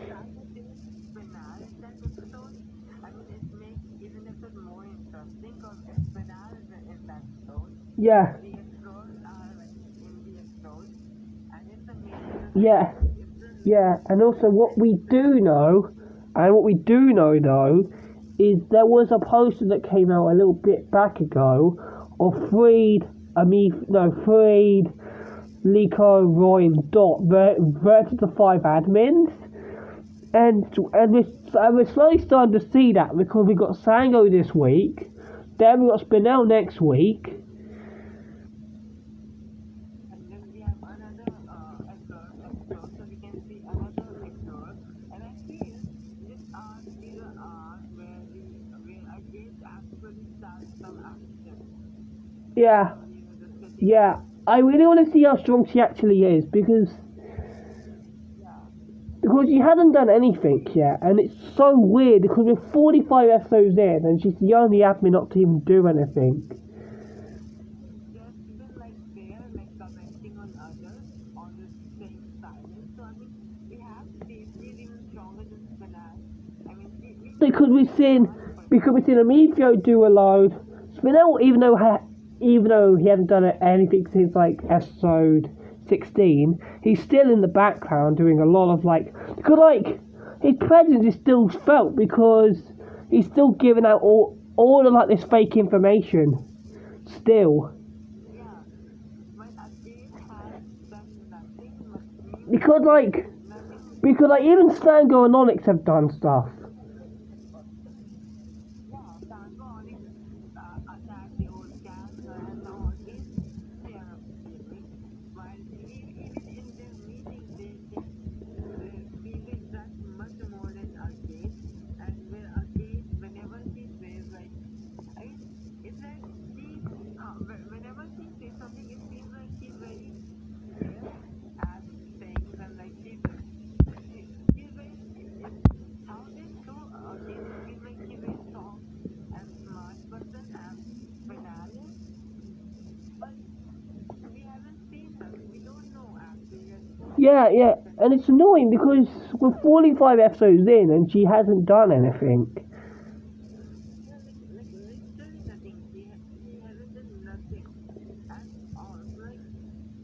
That would make finale that episode. I mean, it makes even episode more interesting because if finale is that Yeah, the explorers are like in the explorers, and it's amazing. yeah, yeah. And also, what we do know, though, is there was a poster that came out a little bit back ago of freed Lico, Roy, and Dot versus the 5 admins. And we're slowly starting to see that because we got Sango this week, then we got Spinel next week. And then we have another explorer, so we can see another explorer. And I feel this arc is an arc where Against actually starts some action Yeah, in the setting up. yeah. I really want to see how strong she actually is Yeah, because she hasn't done anything yet, and it's so weird because we're 45 episodes in, and she's the only admin not to even do anything. just been like there, like commenting on others, on the staying silent. So I mean, we have to say she's even stronger than Spinal. I mean, we Because know we've she's seen smart, but because we've seen Amifio do a load. Spinel, even though he hasn't done anything since like episode 16, he's still in the background doing a lot of because his presence is still felt because he's still giving out all of this fake information still. yeah, but Against has done nothing, means because like nothing. because even Stango and Onyx have done stuff. Yeah, Tango Onyx attacked the old castle, and now Against they are escaping. While even in their meetings, they feel it that much more than Against. And where Against, whenever she says I mean, it's like whenever she says something, it seems like she's very clear at things, and like she's very it sounded so again. It feels like she's very strong and smart person and finale, but we haven't seen her. We don't know actually. We are so Yeah, yeah, confused, and and it's annoying because we're 45 episodes in and she hasn't done anything. yeah, like literally nothing. She hasn't done nothing at all. Like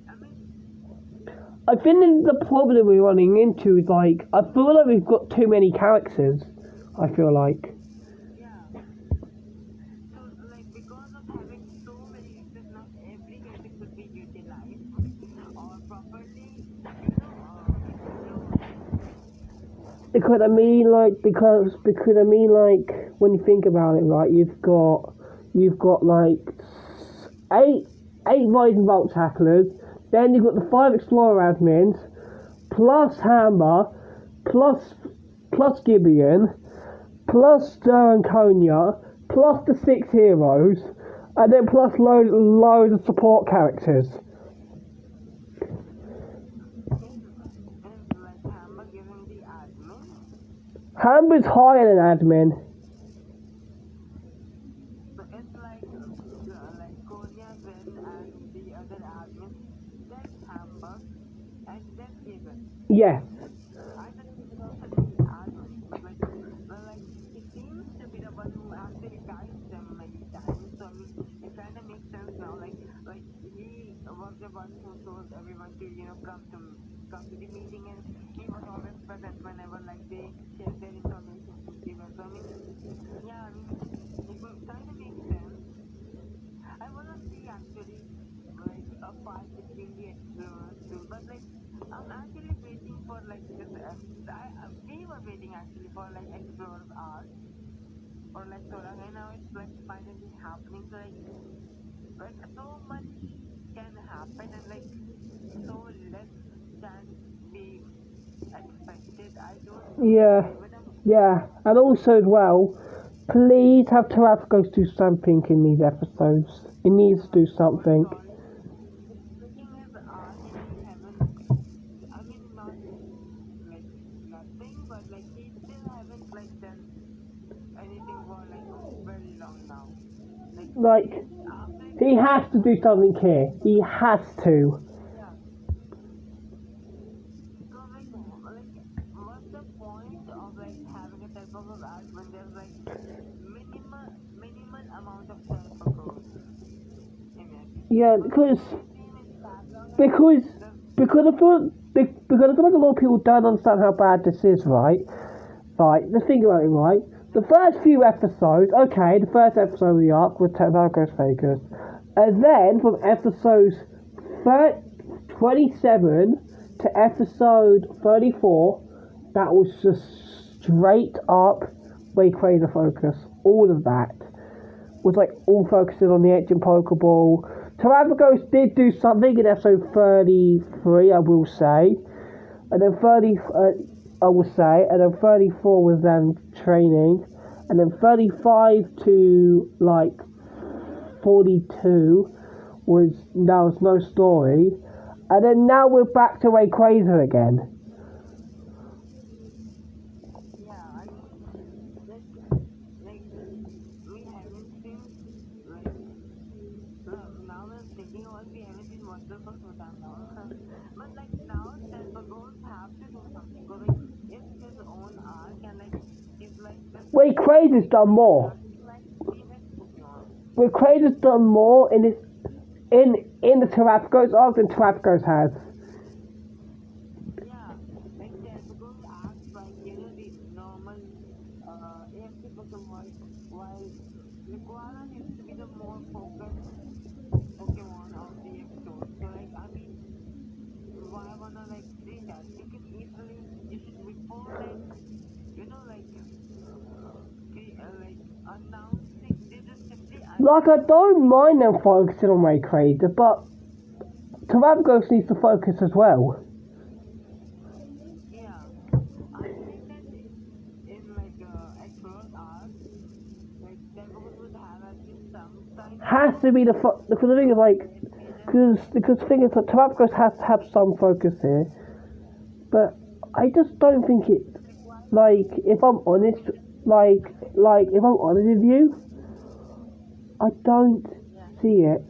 I mean, I think the problem we're running into is I feel like we've got too many characters. I feel like. yeah. So, like, because of having so many characters, not every character could be utilized or properly, explored. Because when you think about it, right, you've got eight eight Rising Vault tacklers, then you've got the 5 Explorer admins, plus Hammer, plus Gibeon, plus Stir and Konya, plus the 6 heroes, and then plus loads of support characters. And, like, Hammer giving the admin, Hammer's higher than admin. so it's like Konya, Zen, and the other admin, then Hammer, and then Given. Yes. I thought he was also the admin, but like he seems to be the one who actually guides them many times. So I mean, it kind of makes sense now. Like he was the one who told everyone to come to the meeting, and he was always present whenever like they shared their information to Steven. So I mean, yeah, I mean, it kind of makes sense. I wanna see actually like a fight between the explorers too, but like I'm actually waiting for like this. We were waiting actually for like explorers arc or like so long, and now it's like finally happening. So like so much can happen, and like so less can be expected. I don't know Yeah. actually, but Yeah. And also as well, please have Terafgos do something in these episodes. It needs to do for something. sure. It's making his arc, and he haven't. I mean, not like nothing, but like he still haven't like done anything for like a very long now. Like Like, after he has to what? do something here. He has to. Yeah. So like what's the point of like having a teleport arc when there's like minimal amount of teleport in it? Yeah, because because I feel like a lot of people don't understand how bad this is, right? Right, let's think about it, right? The first few episodes, okay, the first episode of the arc was Narcos Vegas, and then from episodes 27 to episode 34, that was just straight up way crazy focus. All of that was like all focusing on the ancient Pokeball. Terravagos did do something in episode 33, I will say, and then 34 was them training, and then 35 to like 42 was now was no story, and then now we're back to Rayquaza again. Yeah, I mean, like we haven't seen like now we're thinking about we haven't seen Monster for so damn long. But like now Galapagos have to do something because like it's his own arc and like it's like this Rayquaza's done more. like famous Pokemon. Rayquaza's done more in the Terravagos arc than Terravagos has. Yeah, like Galapagos acts like the normal AFC Pokemon while Liquala seems to be the more focused Pokemon of the episode. So like I mean why wanna like say that? You can easily you should before like like announcing they just simply Like, I don't mind them focusing on Rayquaza, but Terravagos needs to focus as well. yeah. I think that in like across arcs, like Galapagos would have at least some kind Has to be because the thing is like, because the thing is that Terravagos has to have some focus here, but I just don't think it. Like, if I'm honest, if I'm honest with you, I don't see it.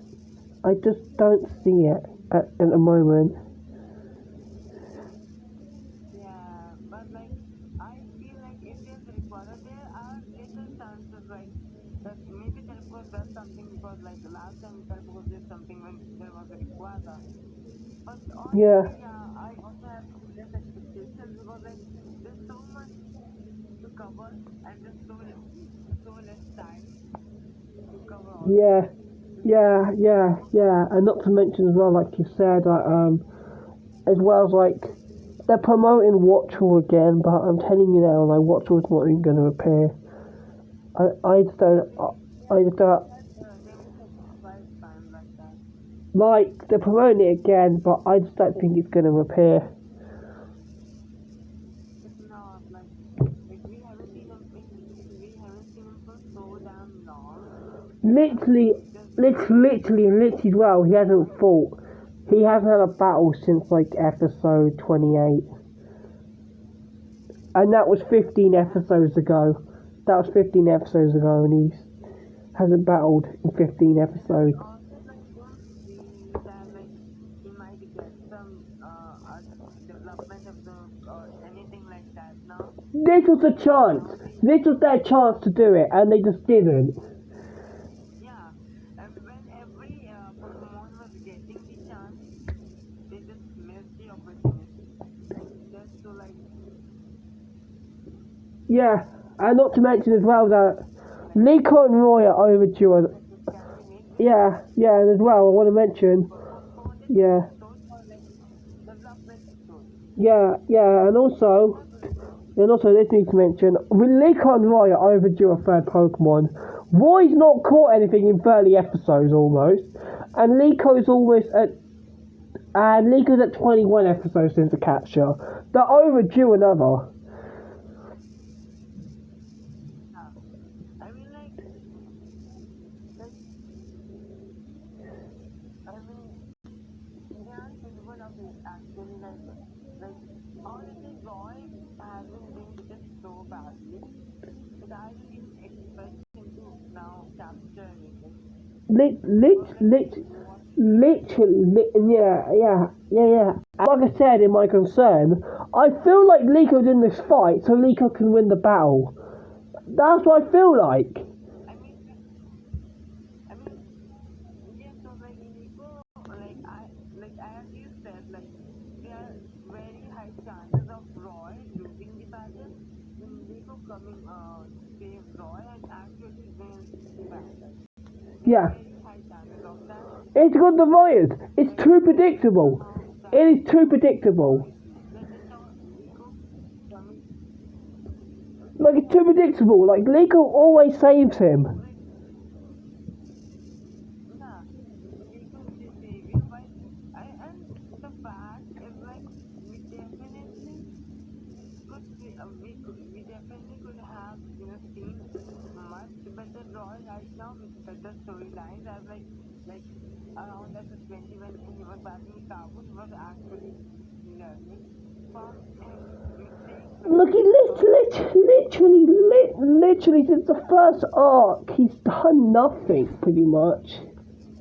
I just don't see it at the moment. yeah, but like I feel like if there's Rayquaza, there are little chances like that maybe Galapagos does something because like the last time Galapagos did something when there was a Rayquaza. But Yeah, honestly, yeah, I also have less expectations because like there's so much to cover and there's so less time to cover all of yeah, it. yeah, and not to mention as well, like you said, as well as like they're promoting Watchel again, but I'm telling you now, like Watchel's not even going to appear. I just don't. I just don't. They will sacrifice time like that. Like, they're promoting it again, but I just don't think it's going to appear. It's not like we haven't seen him for so damn long. Literally as well, he hasn't fought. He hasn't had a battle since, like, episode 28. And that was 15 episodes ago. And he hasn't battled in 15 episodes. Also, like, don't see that like he might get some development of the or anything like that now. This was a chance. This was their chance to do it, and they just didn't. Yeah, when every Pokemon was getting the chance, they just missed the opportunity. Like just to like Yeah, and not to mention as well that Nico and Roy are overdue. like this can be made. Yeah, and as well, I want to mention, yeah, Development episode. yeah, and also this needs to mention, Nico and Roy are overdue a third Pokemon. Roy's not caught anything in 30 episodes almost, and Nico's at 21 episodes since the capture. They're overdue another. I mean, they are capable of it actually. Honestly, Roy hasn't been just so badly, but I didn't expect him to now capture anything. Literally, yeah. Like I said in my concern, I feel like Lico's in this fight so Lico can win the battle. That's what I feel like. I mean, yeah. So like coming save Roy and actually win the battle. Yeah. Very high chances of that. It's got the Warriors. It's too predictable. It is too predictable. Like just how Nico coming, Like, it's too predictable. Like, Liko always saves him. yeah, Nico will save you, but and the fact is like we definitely we definitely could have seen much better Roy right now with better storylines as like around episode 20 when he was battling Kabu, he was actually learning from his mistakes. Look, he literally since the first arc, he's done nothing pretty much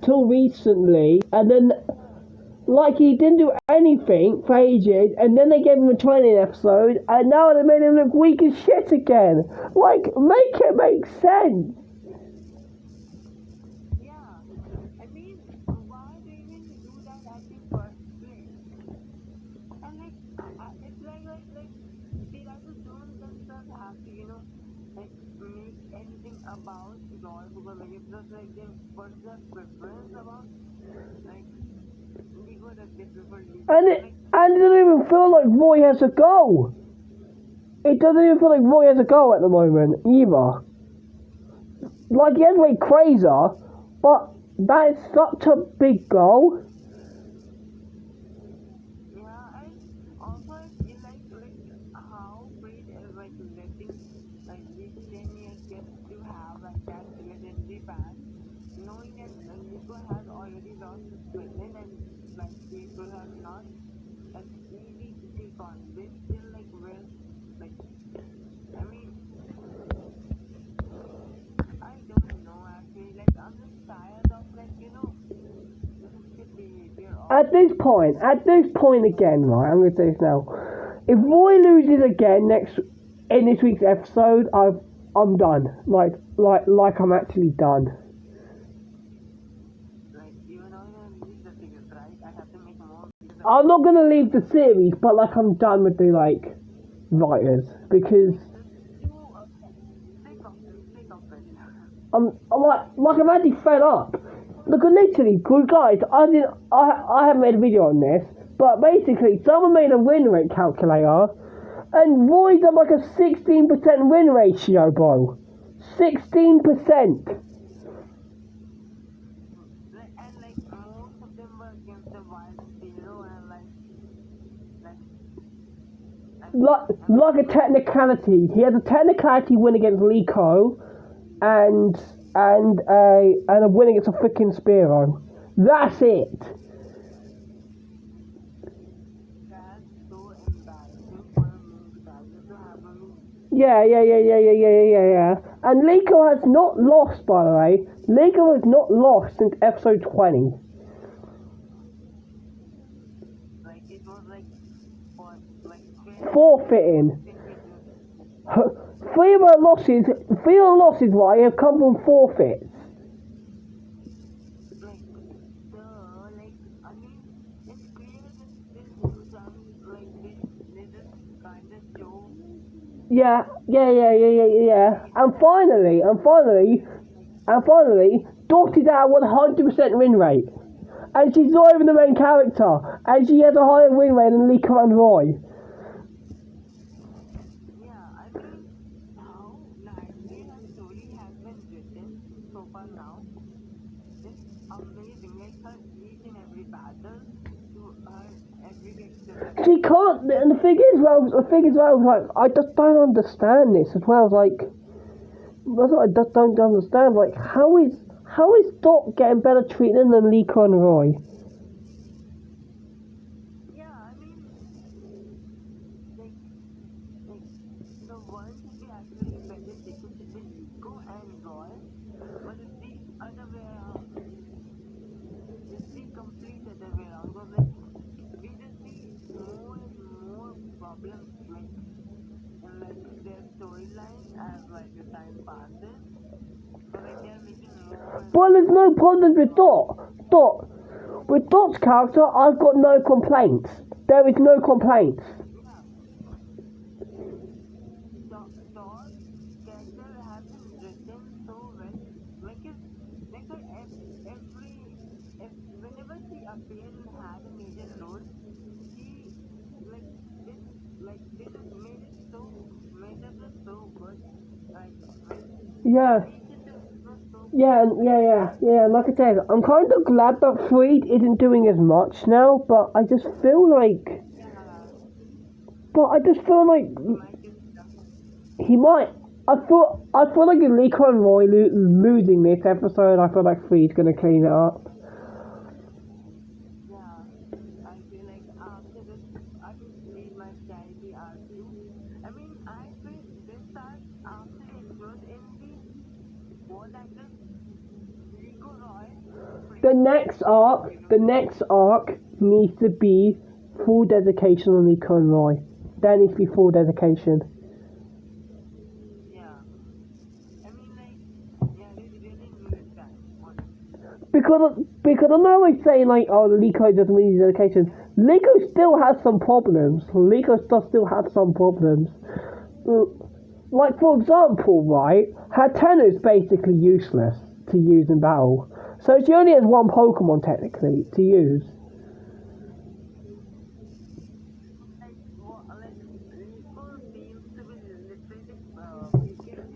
till recently, and then like he didn't do anything for ages, and then they gave him a training episode, and now they made him look weak as shit again. Like, make it make sense. Yeah, I mean, why do you even do that at the first place? And like, it's like the writers don't themselves have to, like make anything about Roy because like it's just like they what's their preference about like Lego that they prefer Lego. And it doesn't even feel like Roy has a goal. It doesn't even feel like Roy has a goal at the moment either. Like, he has Rayquaza, but that is such a big goal. Yeah, and also it like how great is like letting like these 10 years get to have like that legendary band, knowing that Nico has already lost his twin and like people have not as easy to take on. They still like will like I mean I don't know actually like I'm just tired of like shit behavior of At this point again, right, I'm going to say this now. If Roy loses again in this week's episode, I'm done. Like I'm actually done. like even though I'm gonna leave the series, right? I have to make more videos. I'm not going to leave the series, but like I'm done with the like writers because Sick of it. I'm actually fed up. Look, literally, good guys. I haven't made a video on this, but basically, someone made a win rate calculator, and Roy's at like a 16% win ratio, bro. 16%. And like most of them were against the wild zero and Like a technicality. He has a technicality win against Liko, and a win against a freaking Spearow. That's it. that's so embarrassing for a main character to have a move. Yeah. And Liko has not lost, by the way. Liko has not lost since episode 20. Like it was like what like Forfeiting. Three of the losses, right, have come from forfeits. like like I mean it's clear that this new channel like they just kinda show Yeah. And finally, Dot is at 100% win rate. And she's not even the main character. And she has a higher win rate than Liko and Roy. yeah, I mean how nicely her story has been written so far now. It's amazing. Like her each and every battle to her every victory. She can't, and the thing is, like, I just don't understand this as well. Like, that's what I just don't understand. Like, how is Dot getting better treatment than Liko and Roy? Yeah, I mean like the one should be actually better taken should be Nico and Roy, but it's the other way around. It's the complete other way around. Because like we just see more and more problems like in like their storylines as like the time passes. So like they're making more and Well, there's no problems with Dot. With Dot's character, I've got no complaints. There is no complaints. Dot all characters have been written so well. Like if like whenever she appeared and had a major role, she like did like they just made us look so good. Like when Yeah. it was so Yeah, yeah. Like I said, I'm kind of glad that Freed isn't doing as much now, but I just feel like, yeah. He might get stuck. he might. I feel like Liko and Roy losing this episode. I feel like Freed's gonna clean it up. Yeah. I feel like after this, I think Freed might carry the arc too. I mean, I feel this arc after the episode in the both actors, Rico Roy, The Freed, next arc, you know. the next arc needs to be full dedication on Liko and Roy. There needs to be full dedication. Yeah. I mean, like, yeah, they really needed that, honestly. Because I'm not always saying like, oh, Liko doesn't need dedication. Liko still has some problems. Liko does still have some problems. Like for example, right, her tenor is basically useless to use in battle. So she only has one Pokemon technically to use. Like Rico seems to be literally the weakest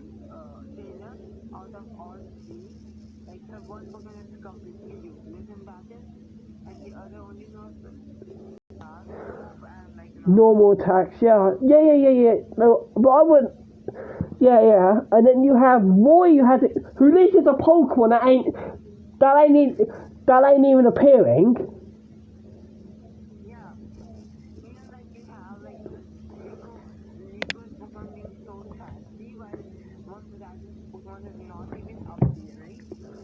trainer out of all three. Like her one Pokemon is completely useless in battle, and the other only knows dark move and like normal Normal move. attacks, yeah. No, but I wouldn't. Yeah. And then you have Roy, who at least is a Pokemon that ain't e- that ain't even appearing. Yeah, even like you have like Rico's Pokemon being so trashy while most of that Pokemon is not even appearing.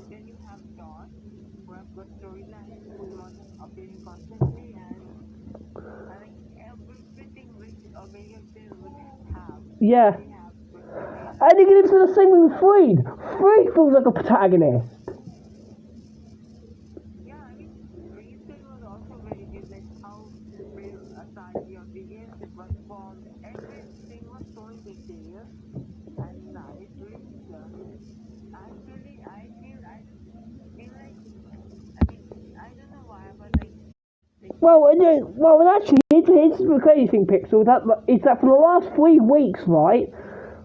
Then you have Dot, who have good storylines, who's not appearing constantly, and like everything which a video player would have. Yeah, They have good and you storylines. can even do the same with Freed. Freed feels like a protagonist. Yeah, I mean, Freestyle was also very good, like how Brave Asagi of the airship was formed. Everything was so in detail and nicely done. I just feel like, I mean, I don't know why, but like, Actually, here's the crazy thing, Pixel. Is that for the last 3 weeks, right?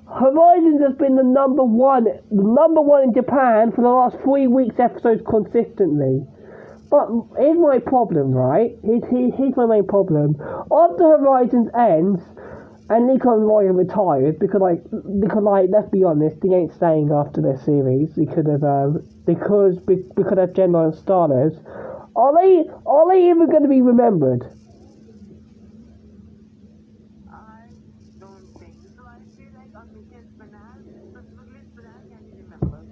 Horizons has been the number one in Japan for the last 3 weeks episodes consistently. But here's my problem, right? Here's my main problem. After Horizons ends, and Nico and Roy are retired because let's be honest, they ain't staying after their series because of Gemini and Stardust. Are they even going to be remembered? I don't think so. I feel like on Mission Spinal, specifically Spinal can be remembered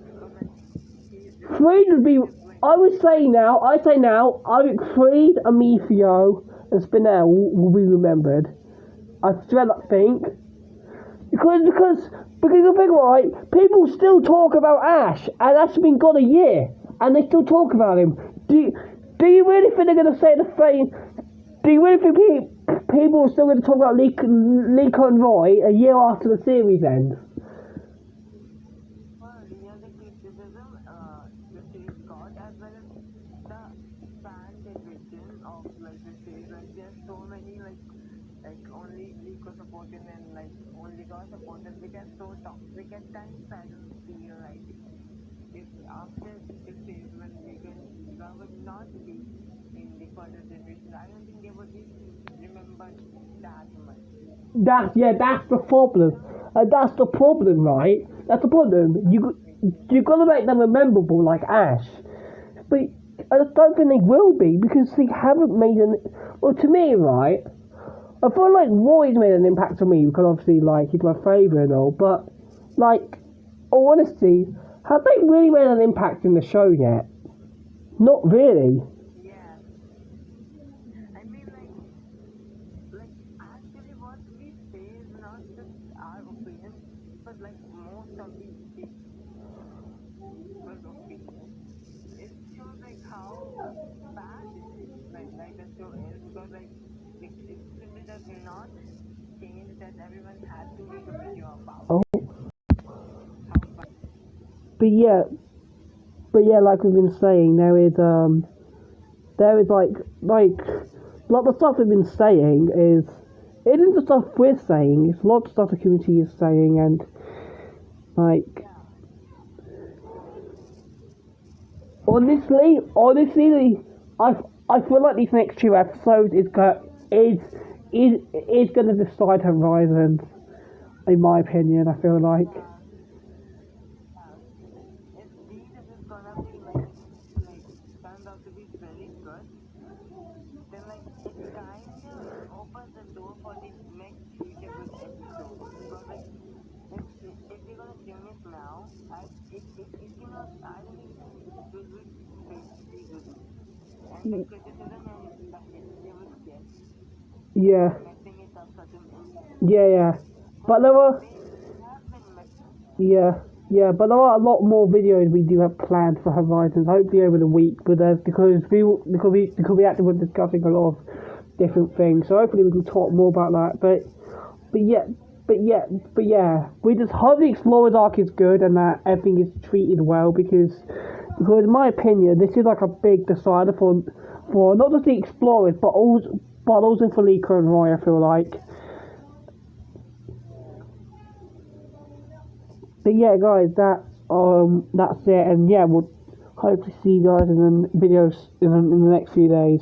because like he's just Freed would be. he's like I think Freed, Amethio, and Spinel will be remembered. I still think because you think right, people still talk about Ash, and Ash has been gone a year, and they still talk about him. Do you really think they're going to say the same? Do you really think people are still going to talk about Lee Conroy a year after the series ends? real the criticism the series got as well as the fan division of like the series. Like there's so many like only Rico supporters and like only God supporters, which are so toxic at times. I don't feel like if after this series when Rico and Eva would not be in the further generation, I don't think they would be remembered that much. That's the problem. That's the problem, right? That's the problem. You got to make them memorable like Ash, but I just don't think they will be because they haven't made an. Well, to me, right? I feel like Roy's made an impact on me because obviously, like, he's my favourite and all. But, like, honestly, have they really made an impact in the show yet? Not really. Yeah, I mean like actually what we say is not just our opinion, but like most of the people's opinion. It shows like how bad it is, like the show is because like it simply does not change that everyone had to make a video about Oh, how fun. but yeah, like we've been saying, there is like the stuff we've been saying is it isn't the stuff we're saying. It's a lot of stuff the community is saying, and like honestly, I feel like these next two episodes is gonna decide Horizon. In my opinion, I feel like. If these is gonna be like turned out to be very good, then like it kind of opens the door for the next future good episode. Because like if you're gonna tune it now, it cannot. I don't think it will be pretty good. And the criticism and the hate they will get Yeah, for messing it up such an yeah. But there were they have been messing. but there are a lot more videos we do have planned for Horizons. Hopefully over the week, but because we actually were discussing a lot of different things. So hopefully we can talk more about that. But yeah, but yeah, we just hope the Explorer's arc is good and that everything is treated well because in my opinion this is like a big decider for not just the Explorers but also for Liko and Roy. I feel like. But yeah, guys, that's it, and yeah, we'll hopefully see you guys in the videos in the next few days.